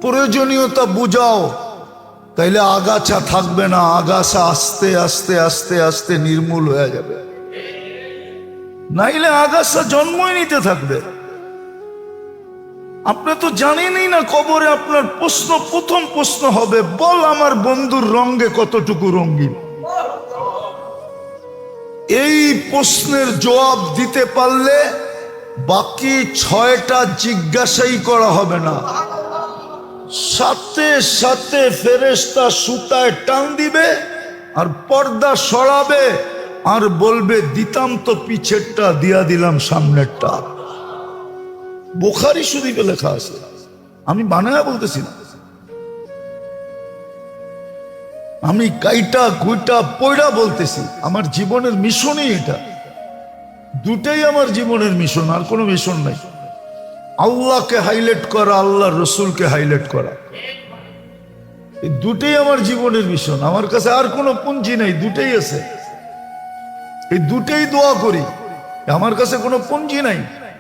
প্রয়োজনীয়তা বুঝাও, তাইলে আগাছা থাকবে না। আগাছা আস্তে আস্তে আস্তে আস্তে নির্মূল হয়ে যাবে, নাইলে আগাছা জন্মই নিতে থাকবে। আপনি তো জানেনই না কবরে আপনার প্রশ্ন, প্রথম প্রশ্ন হবে, বল আমার বন্ধুর রঙে কতটুকু রঙিন। এই প্রশ্নের জবাব দিতে পারলে বাকি 6টা জিজ্ঞাসাই করা হবে না। সাথে সাথে ফেরেশতা সুতায় টান দিবে আর পর্দা সরাবে আর বলবে, দিতাম তো পিছেরটা, দিয়া দিলাম সামনেরটা। বুখারী শরীফে লেখা আছে, আমি বানায়া বলতেছি না। আমি কাইটা কুইটা পয়ড়া বলতেছি। আমার জীবনের মিশনই এটা, দুটাই আমার জীবনের মিশন, আর কোনো মিশন নাই। আল্লাহকে হাইলাইট করা, আল্লাহর রসুলকে হাইলাইট করা, এই দুটাই আমার জীবনের মিশন। আমার কাছে আর কোনো পুঁজি নাই, দুটাই আছে, এই দুটাই দোয়া করি। আমার কাছে কোনো পুঁজি নাই,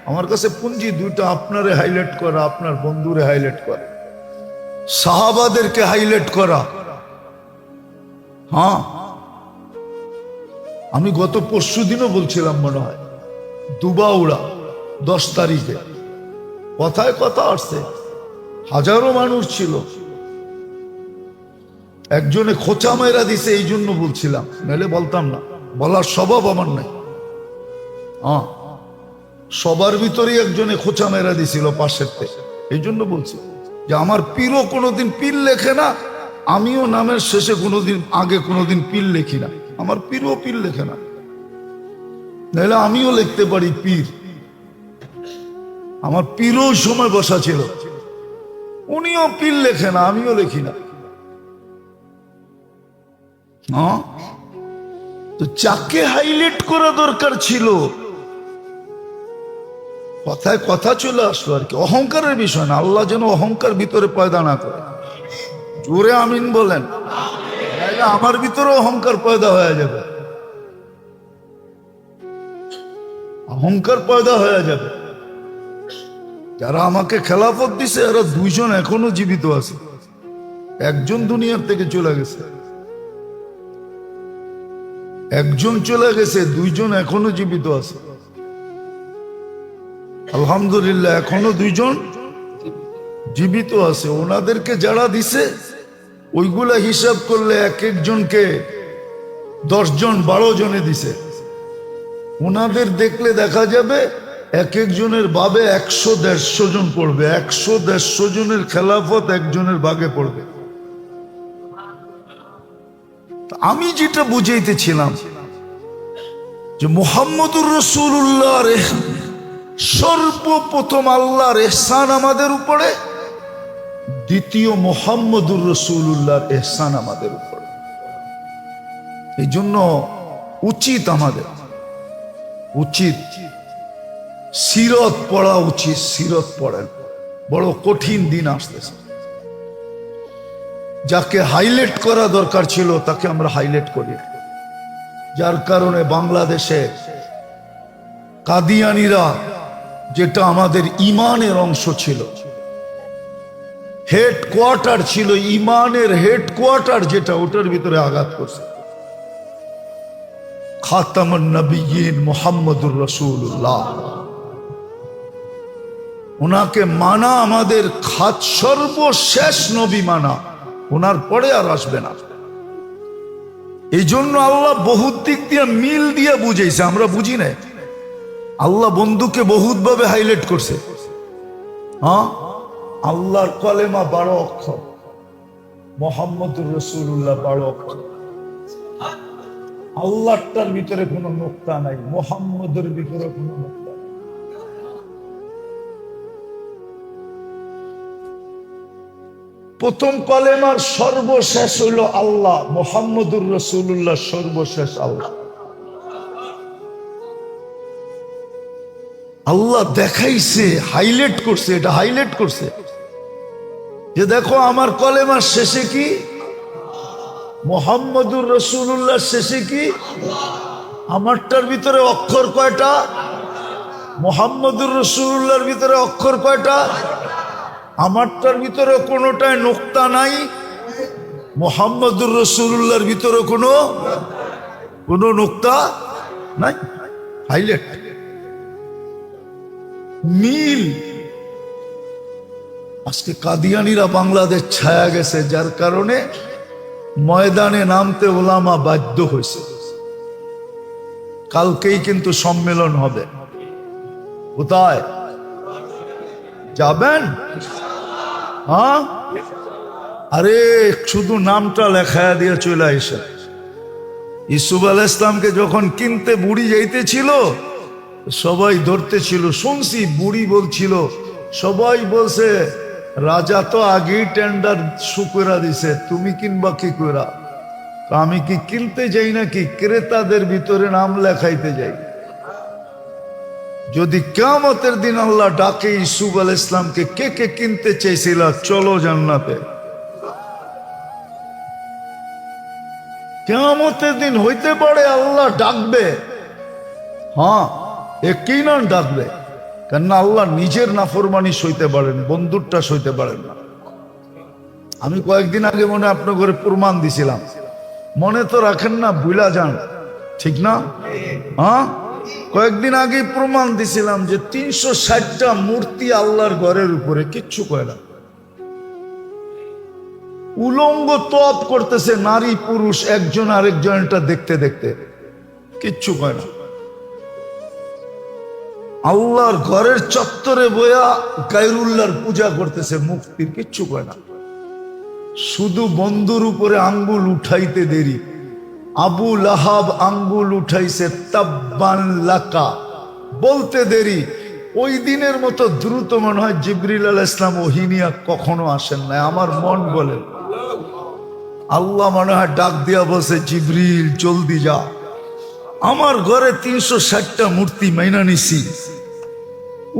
আমার কাছে পুঁজি দুইটা, আপনারে হাইলাইট করা, আপনার বন্ধুরে হাইলাইট করা, সাহাবাদেরকে হাইলাইট করা। হ্যাঁ, আমি গত পরশু দিনও বলছিলাম মনে হয়, দুবাউড়া 10 তারিখে কথায় কথা আসছে, হাজারো মানুষ ছিল, একজনে খোঁচা মেরা দিছে, এই জন্য বলছিলাম, নাহলে বলতাম না, বলার স্বভাব আমার নাই। হ্যাঁ, সবার ভিতরেই একজনে খোঁচা মেরা দিছিল পাশের থেকে, এই জন্য বলছি যে আমার পীরও কোনোদিন পীর লেখে না, আমিও নামের শেষে কোনোদিন আগে কোনোদিন পীর লেখি না, আমার পীরও পীর লেখে না, নাহলে আমিও লিখতে পারি পীর। আমার পীরও সময় বসা ছিল, উনিও পীর লেখে না, আমিও লিখি না। হ্যাঁ, তো যাকে হাইলাইট করা দরকার ছিল, কথায় কথা চলে আসলো আর কি, অহংকারের বিষয় না। আল্লাহ যেন অহংকার ভিতরে পয়দা না করে, জোরে আমিন বলেন, আমার ভিতরে অহংকার পয়দা হয়ে যাবে, অহংকার পয়দা হয়ে যাবে। যারা আমাকে খেলাফত দিছে এরা 2 জন এখনো জীবিত আছে, একজন দুনিয়ার থেকে চলে গেছে, একজন চলে গেছে, 2 জন এখনো জীবিত আছে, আলহামদুলিল্লাহ, এখনো 2 জন জীবিত আছে। ওনাদেরকে যারা দিছে ওইগুলা হিসাব করলে এক একজনকে 10 জন 12 জনে দিছে। ওনাদের দেখলে দেখা যাবে এক একজনের বাবে 100-150 জন পড়বে, 100-150 জনের খেলাফত একজনের ভাগে পড়বে। আমি যেটা বুঝাইতেছিলাম যে মুহাম্মদুর রাসূলুল্লাহর সর্বপ্রথম আল্লাহর ইহসান আমাদের উপরে, দ্বিতীয় মুহাম্মদুর রাসূলুল্লাহর ইহসান আমাদের উপরে। এই জন্য উচিত, আমাদের উচিত সিরত পড়া উচিত। সিরত পড়েন, বড় কঠিন দিন আসতেছে। যাকে হাইলাইট করা দরকার ছিল তাকে আমরা হাইলাইট করি, যার কারণে বাংলাদেশে কাদিয়ানীরা, যেটা আমাদের ইমানের অংশ ছিল, হেডকোয়ার্টার ছিল, ইমানের হেডকোয়ার্টার যেটা, ওটার ভিতরে আঘাত করছে। খাতামুন নবিয়্যিন মুহাম্মদুর রাসূলুল্লাহ, ওনাকে মানা আমাদের সর্বশেষ নবী মানা, ওনার পরে আর আসবে না। এই জন্য আল্লাহ বহুত দিক দিয়ে মিল দিয়ে বুঝাইছে, আমরা বুঝি না। আল্লাহ বন্ধুকে বহুত ভাবে হাইলাইট করছে। হ্যাঁ, আল্লাহর কলেমা 12 অক্ষর, মুহাম্মদুর রাসূলুল্লাহ 12 অক্ষর। আল্লাহটার ভিতরে কোনো নোক্তা নাই, মুহাম্মদের ভিতরে কোনো নোক্তা নাই। প্রথম কলেমার সর্বশেষ হইল আল্লাহ, মুহাম্মদুর রাসূলুল্লাহ সর্বশেষ আল্লাহ। আল্লাহ দেখাইছে, হাইলাইট করছে, এটা হাইলাইট করছে যে দেখো আমার কলেমার শেষে কি, মুহাম্মদুর রাসূলুল্লাহ শেষে কি, আমারটার ভিতরে অক্ষর কয়টা, মুহাম্মদুর রাসূলুল্লাহর ভিতরে অক্ষর কয়টা, আমারটার ভিতরে কোনোটায় নোক্তা নাই, মুহাম্মদুর রাসূলুল্লাহর ভিতরে কোনো নোক্তা নাই, হাইলাইট, মিল। আজকে কাদিয়ানিরা বাংলাদেশ ছায়া গেছে, যার কারণে ময়দানে নামতে ওলামা বাধ্য হয়েছে। কালকেই কিন্তু সম্মেলন হবে। কোথায় যাবেন? হ্যাঁ, আরে শুধু নামটা লেখায়া দিয়ে চলে আসে। ইসুফ আলাইহিস ইসলামকে যখন কিনতে বুড়ি যাইতেছিল, সবাই ধরতে ছিল, শুনছি বুড়ি বলছিল, সবাই বলছে রাজা তো আগেই টেন্ডার শুকরা দিছে, তুমি কিনবা কি কইরা? আমি কি কিনতে যাই নাকি ক্রেতাদের ভিতরে নাম লেখাইতে যাই? যদি কিয়ামতের দিন আল্লাহ ডাকে ইসুফ আলাইহিস ইসলামকে, কে কে কিনতে চাইছিল চলো জান্নাতে? কিয়ামতের দিন হইতে পারে আল্লাহ ডাকবে, হ্যাঁ একই নাম ডাকবে, কেননা আল্লাহ নিজের নাফরমানি সইতে পারেন, বন্ধুরটা সইতে পারেন না। আমি কয়েকদিন আগে মনে আপনার ঘরে প্রমাণ দিছিলাম, মনে তো রাখেন না, ভুলা যান, ঠিক না? হ্যাঁ, কয়েকদিন আগে প্রমাণ দিছিলাম যে 360টা মূর্তি আল্লাহর ঘরের উপরে, কিচ্ছু কয় না। উলঙ্গ তপ করতেছে নারী পুরুষ, একজন আরেকজনটা দেখতে দেখতে, কিচ্ছু কয় না। আল্লাহর ঘরের চত্বরে বয়া গায়রুল্লাহর পূজা করতেছে, মুক্তির, কিচ্ছু কয় না। শুধু বন্ধুর উপরে আঙ্গুল উঠাইতে দেরি। আবু লাহাব আঙ্গুল উঠাইছে তাব্বান লাকা বলতে দেরি। ওই দিনের মতো দ্রুত মনে হয় জিবরিল আলাইহিস সালাম ওহিনিয়া কখনো আসেন না, আমার মন বলে। আল্লাহ মনে হয় ডাক দিয়া বলছে, জিবরিল জলদি যা, আমার ঘরে 360টা মূর্তি মাইনা নিছি,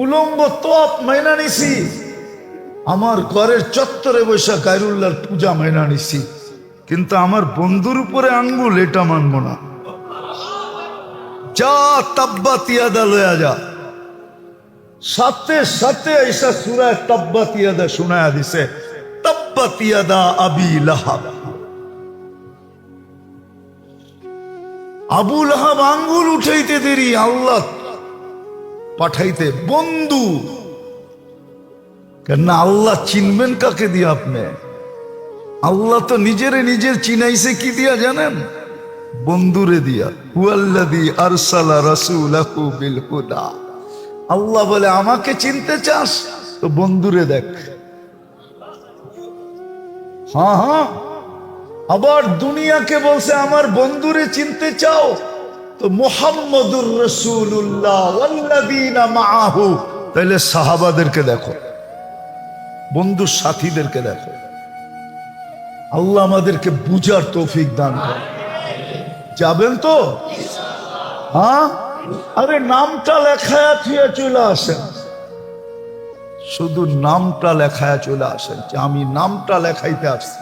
উলঙ্গ তপ মাইনা নিছি, আমার ঘরের চত্বরে বৈশা গায়রুল্লাহর পূজা মাইনা নিছি, কিন্তু আমার বন্ধুর উপরে আঙ্গুল এটা মানব না। যা তাব্বাত ইয়াদা লয়া যা। সাথে সাথে ঈসা সূরা তাব্বাত ইয়াদা শোনায়া দিছে, তাব্বাত ইয়াদা আবি লাহাব। আবু লাহাব আঙ্গুল উঠাইতে দেরি, আল্লাহ পাঠাইতে বন্ধু। কেন আল্লাহ চিনবেন কাকে দিয়ে? আপনি আল্লাহ তো নিজেরে নিজের চিনাইছে কি দিয়া জানেন? বন্ধুরে দিয়া। হুয়াল্লাযী আরসালা রাসূলাহু বিল হুদা। আল্লাহ বলে আমাকে চিনতে চাস তো বন্ধুরে দেখ। হ্যাঁ হ্যাঁ, আবার দুনিয়াকে বলছে আমার বন্ধুরে চিনতে চাও তো মুহাম্মদুর রাসূলুল্লাহ ওয়াল্লাযীনা মাআহু, তাইলে সাহাবাদেরকে দেখো, বন্ধুর সাথীদেরকে দেখো। আল্লাহ আমাদেরকে বুঝার তৌফিক দান করে। যাবেন তো? হ্যাঁ, আরে নামটা লেখায়া থুয়ে চলে আসেন, শুধু নামটা লেখায়া চলে আসেন যে আমি নামটা লেখাইতে আসছি।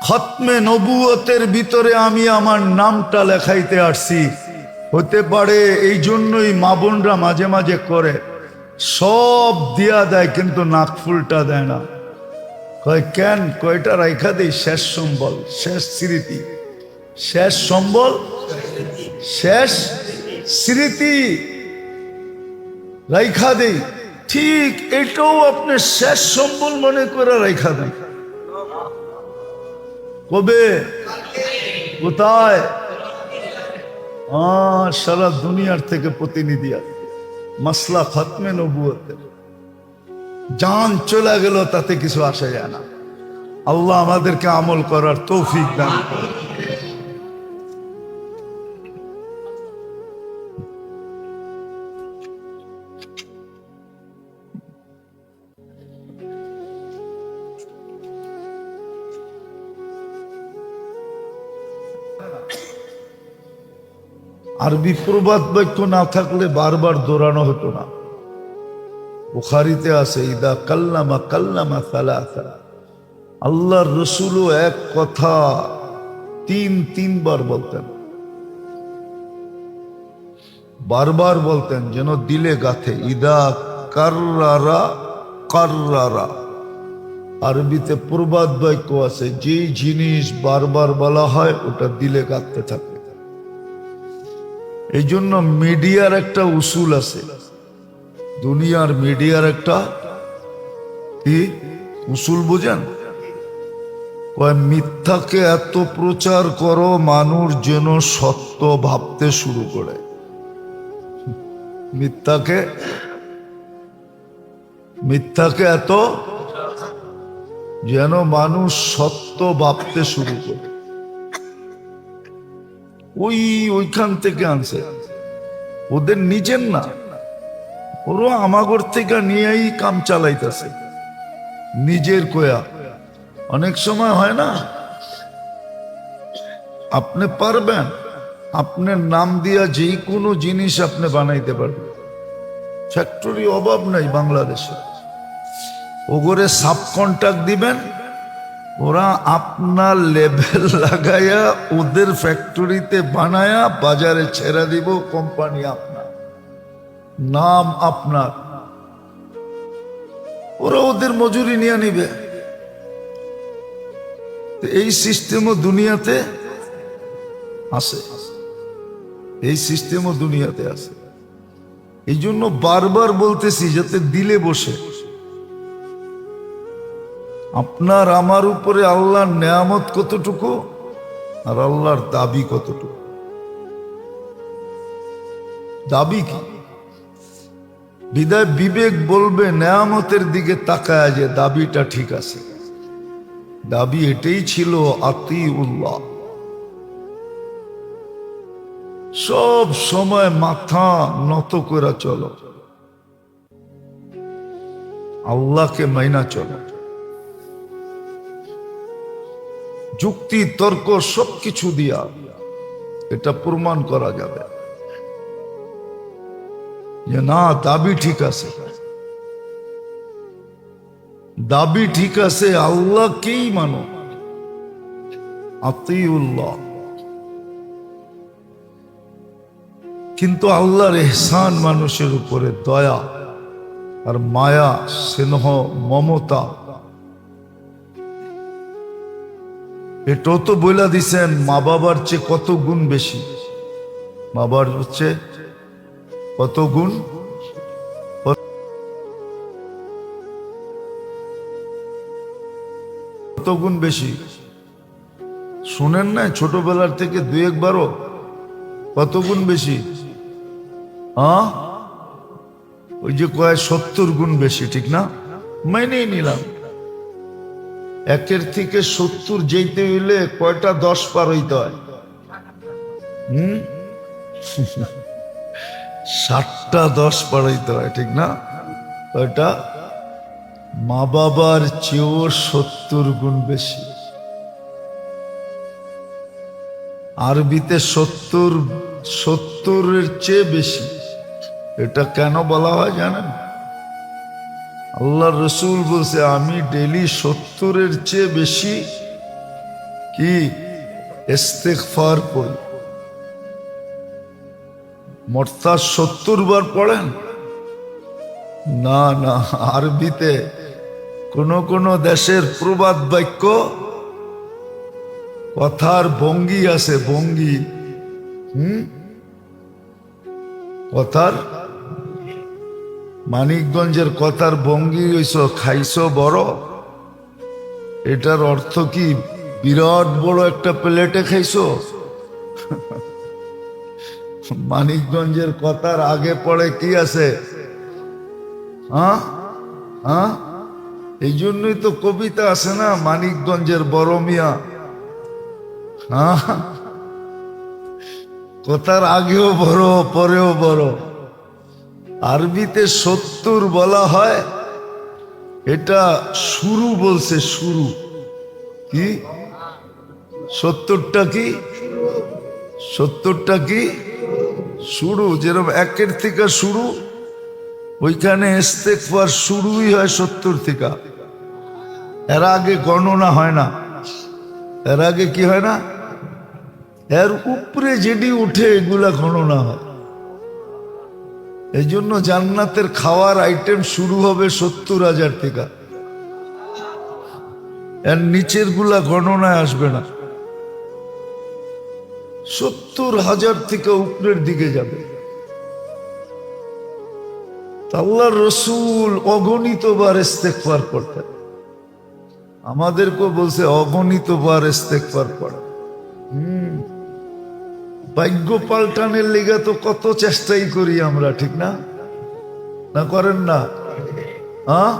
খতমে নবুয়তের ভিতরে আমি আমার নামটা লেখাইতে আসছি। হতে পারে এই জন্যই মা বোনরা মাঝে মাঝে করে, সব দিয়া দেয় কিন্তু নাকফুলটা দেয় না। কয় কেন? কয়টা রাইখা দেই, শেষ সম্বল, শেষ স্মৃতি, শেষ সম্বল, শেষ স্মৃতি রাইখা দেই। ঠিক এটাও আপনি শেষ সম্বল মনে করে রাইখা দেন। কবে? কোথায়? সারা দুনিয়ার থেকে প্রতিনিধি আছে। মাসলা খতমে নবুয়তের জান চলে গেল, তাতে কিছু আসা যায় না। আল্লাহ আমাদেরকে আমল করার তৌফিক দান করে। আরবি প্রবাদ বাক্য না থাকলে বারবার দৌড়ানো হতো না। বুখারীতে আছে ইদা কাল্লামা কাল্লামা সালাসা। আল্লাহর রাসূলও এক কথা তিনবার বলতেন, বারবার বলতেন, যেন দিলে গাথে। ইদা কাররারা কাররারা। আরবিতে প্রবাদ বাক্য আছে, যে জিনিস বারবার বলা হয় ওটা দিলে গাঁথতে থাকে। এই জন্য মিডিয়ার একটা উসুল আছে, দুনিয়ার মিডিয়ার একটা কি উসুল বুঝেন? কয় মিথ্যাকে এত প্রচার করো মানুষ যেন সত্য ভাবতে শুরু করে। মিথ্যাকে এত যেন মানুষ সত্য ভাবতে শুরু করে। ওইখান থেকে আনছে, ওদের নিজের না, ওরা আমাগর থেকে নিয়েই কাম চালাইতেছে নিজের কয়া। অনেক সময় হয় না, আপনি পারবেন, আপনার নাম দিয়া যে কোনো জিনিস আপনি বানাইতে পারবেন। ফ্যাক্টরি অভাব নাই বাংলাদেশে। ওগরে সাব কন্ট্রাক্ট দিবেন, ওরা আপনার লেভেল লাগাইয়া ওদের ফ্যাক্টরিতে বানায়া বাজারে ছেড়ে দিব। কোম্পানি আপনার, নাম আপনার, ওরা ওদের মজুরি নিয়ে নিবে। এই সিস্টেমও দুনিয়াতে আছে, এই সিস্টেমও দুনিয়াতে আছে। এই জন্য বারবার বলতেছি যাতে দিলে বসে। আপনার আমার উপরে আল্লাহর নেয়ামত কতটুকু আর আল্লাহর দাবি কতটুকু। দাবি কি? বিদায় বিবেক বলবে নেয়ামতের দিকে তাকায় যে দাবিটা ঠিক আছে। দাবি এটাই ছিল, আতিউল্লাহ। সব সময় মাথা নত করে চলো, আল্লাহকে মাইনা চলো। যুক্তি তর্ক সবকিছু দিয়া এটা প্রমাণ করা যাবে যে না, দাবি ঠিক আছে, দাবি ঠিক আছে, আল্লাহকেই মানো, আতিউল্লাহ। কিন্তু আল্লাহর ইহসান, মানুষের উপরে দয়া আর মায়া, স্নেহ, মমতা, এটাও তো বইলা দিছেন মা বাবার চেয়ে কত গুণ বেশি। বাবার হচ্ছে কত গুণ, কত গুণ বেশি। শুনেন না ছোটবেলার থেকে দুই একবারও? কত গুণ বেশি? ওই যে কয় 70 গুণ বেশি, ঠিক না? মাইনেই নিলাম। 1 থেকে 70 যেতে হইলে কয়টা 10 পার হইতে হয়? 60টা 10 পার হইতে হয়, ঠিক না? কয়টা? মা বাবার চেয়েও 70 গুণ বেশি। আরবিতে 70-70-এর চেয়ে বেশি। এটা কেন বলা হয় জানেন? আল্লাহ রসুল বলছে, আমি ডেলি 70-এর চেয়ে বেশি কি ইস্তেগফার পড়ি। মোটতা 70 বার পড়েন না? না, আরবিতে কোন কোন দেশের প্রবাদ বাক্য, কথার ভঙ্গি আছে, ভঙ্গি। কথার, মানিকগঞ্জের কথার ভঙ্গি হইছ খাইছো বড়। এটার অর্থ কি বিরাট বড় একটা প্লেটে খাইছো? মানিকগঞ্জের কথার আগে পড়ে কি আছে? এই জন্যই তো কবিতা আছে না, মানিকগঞ্জের বড় মিয়া। কথার আগেও বড়, পরেও বড়। আরবিতে 70 বলা হয়, এটা শুরু বলছে, শুরু। কি 70টা কি? 70টা কি শুরু। যেরকম 1 থেকে শুরু, ওইখানে ইস্তেগফার শুরুই হয় 70 থেকে। এর আগে গণনা হয় না। এর আগে কি হয় না? এর উপরে যেটি উঠে এগুলা গণনা হয়। এই জন্য জান্নাতের খাওয়ার আইটেম শুরু হবে 70,000 থেকে। এর নিচের গুলা গণনায় আসবে না। 70,000 থেকে উপরের দিকে যাবে। আল্লাহর রসুল অগণিতবার ইস্তেগফার করতেন, আমাদেরকেও বলছে অগণিতবার ইস্তেগফার পড়ে। ভাগ্য পাল্টানের লেগে তো কত চেষ্টাই করি আমরা, ঠিক না? না করেন না? হ্যাঁ,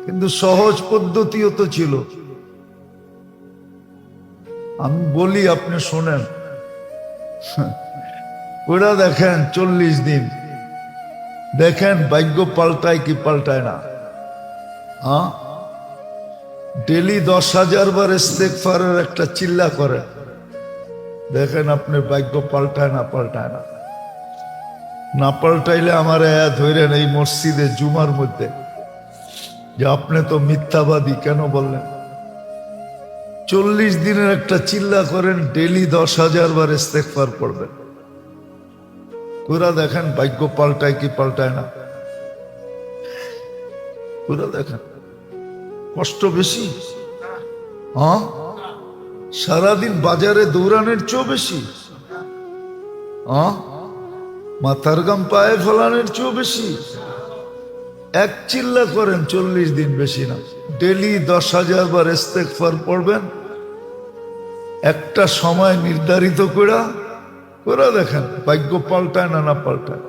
কিন্তু সহজ পদ্ধতিও তো ছিল। আমি বলি, আপনি শোনেন, ওরা দেখেন 40 দিন, দেখেন ভাগ্য পাল্টায় কি পাল্টায় না। হ্যাঁ, ডেলি 10,000 বার ইস্তেগফারের একটা চিল্লা করে, দেখেন আপনি ভাগ্য পাল্টায় না পাল্টায় না। না পাল্টাইলে আমার ধরেন এই মসজিদে জুমার মধ্যে যে আপনি তো মিথ্যাবাদী কেন বললেন। 40 দিনের একটা চিল্লা করেন, ডেলি 10,000 বার ইস্তেগফার পড়বেন, পুরা দেখেন ভাগ্য পাল্টায় কি পাল্টায় না। পুরা দেখেন কষ্ট বেশি। হ্যাঁ, সারাদিন বাজারে দৌড়ানোর চেয়েও বেশি। হ্যাঁ, মাথার গাম পায়ে ফেলানোর চেয়েও বেশি। এক চিল্লা করেন 40 দিন, বেশি না, ডেলি 10,000 বার ইস্তেগফার পড়বেন, একটা সময় নির্ধারিত করে দেখেন ভাগ্য পাল্টায় না না পাল্টায়।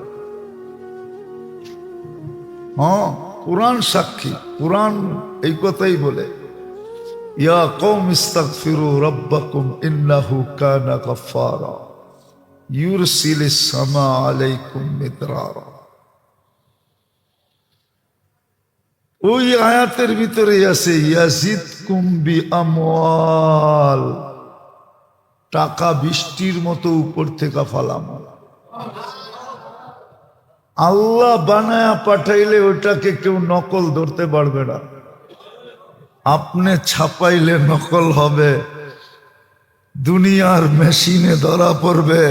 হ্যাঁ, কুরআন সাক্ষী, কুরআন এই কথাই বলে, ইয়া কওম ইস্তাগফিরু রাব্বাকুম ইন্নাহু কানা গাফফারা ইউরসিলিস সামা আলাইকুম মিদরারা। ওই আয়াতের ভিতরে আছে ইয়াজিদকুম বিআমওয়াল, টাকা বৃষ্টির মতো উপর থেকে ফালাম। আল্লাহ বানায়া পাঠাইলে ওইটাকে কেউ নকল ধরতে পারবে না। আপনি ছাপাইলে নকল হবে, দুনিয়ার মেশিনে ধরা পড়বে।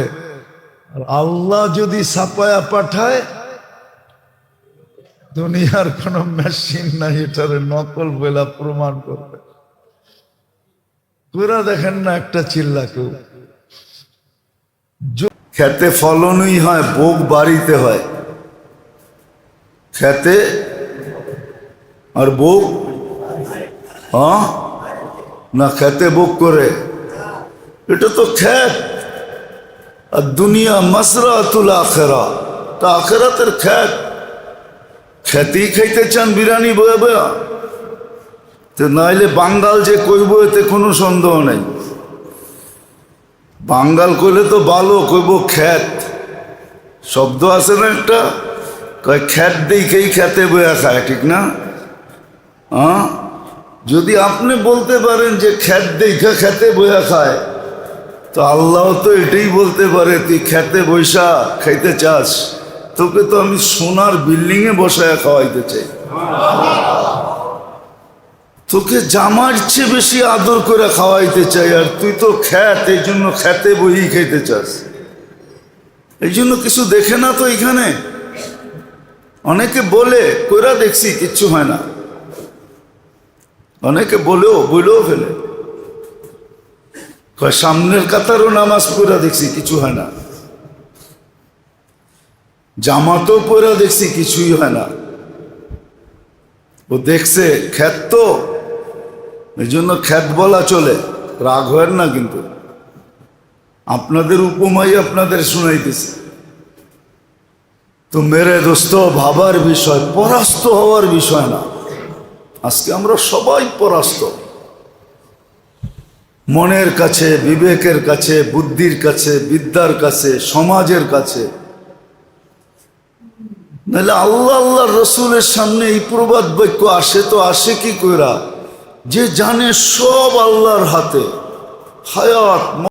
আর আল্লাহ যদি ছাপায়া পাঠায়, দুনিয়ার কোন মেশিন নাই এটারে নকল বলে প্রমাণ করবে। পুরা দেখেন না একটা চিল্লা কেউ। খেতে ফলনই হয়, ভোগ বাড়িতে হয়। খেতে আর ভোগ, হ্যাঁ না, খেতে ভোগ করে, এটা তো খেত। আর দুনিয়া মাসরাতুল আখিরা, তা আখিরাতের খেত। খেতেই খাইতে চান বিরিয়ানি বয়ে বয়া, তো নাইলে বাঙ্গাল যে কইব এতে কোনো সন্দেহ নেই। বাঙ্গাল কইলে তো ভালো, কইব খেত। শব্দ আছে না একটা, কয় খেত দেখেই খেতে বয়া খায়, ঠিক না? হ্যাঁ, যদি আপনি বলতে পারেন যে খেত দেখে খেতে বয়া খায়, তো আল্লাহ তো এটাই বলতে পারে, তুই খেতে বৈশা খাইতে চাস, তোকে তো আমি সোনার বিল্ডিংয়ে বসায় খাওয়াইতে চাই। তোকে জামার চেয়ে বেশি আদর করে খাওয়াইতে চাই, আর তুই তো খ্যাত, এই জন্য খেতে বই খাইতে চাস। এই জন্য কিছু দেখে না তো এখানে। অনেকে বলে, কইরা দেখছি কিচ্ছু হয় না। অনেকে বলেও ফেলে, কয় সামনের কাতারও নামাজ পড়া দেখছি কিছু হয় না, জামাতও পড়া দেখছি কিছুই হয় না। ও দেখছে খ্যাত, তো এই জন্য খ্যাত বলা চলে, রাগ হয় না। কিন্তু আপনাদের উপমাই আপনাদের শুনাইতেছে। তো মেরে দোস্ত, ভাবার বিষয়, পরাস্ত হওয়ার বিষয় না। আজকে আমরা সবাই পরাস্ত, মনের কাছে, বিবেকের কাছে, বুদ্ধির কাছে, বিদ্যার কাছে, সমাজের কাছে। নাহলে আল্লাহ আল্লাহ রসুলের সামনে এই প্রবাদ বাক্য আসে তো আসে কি কইরা, যে জানে সব আল্লাহর হাতে। হায়াত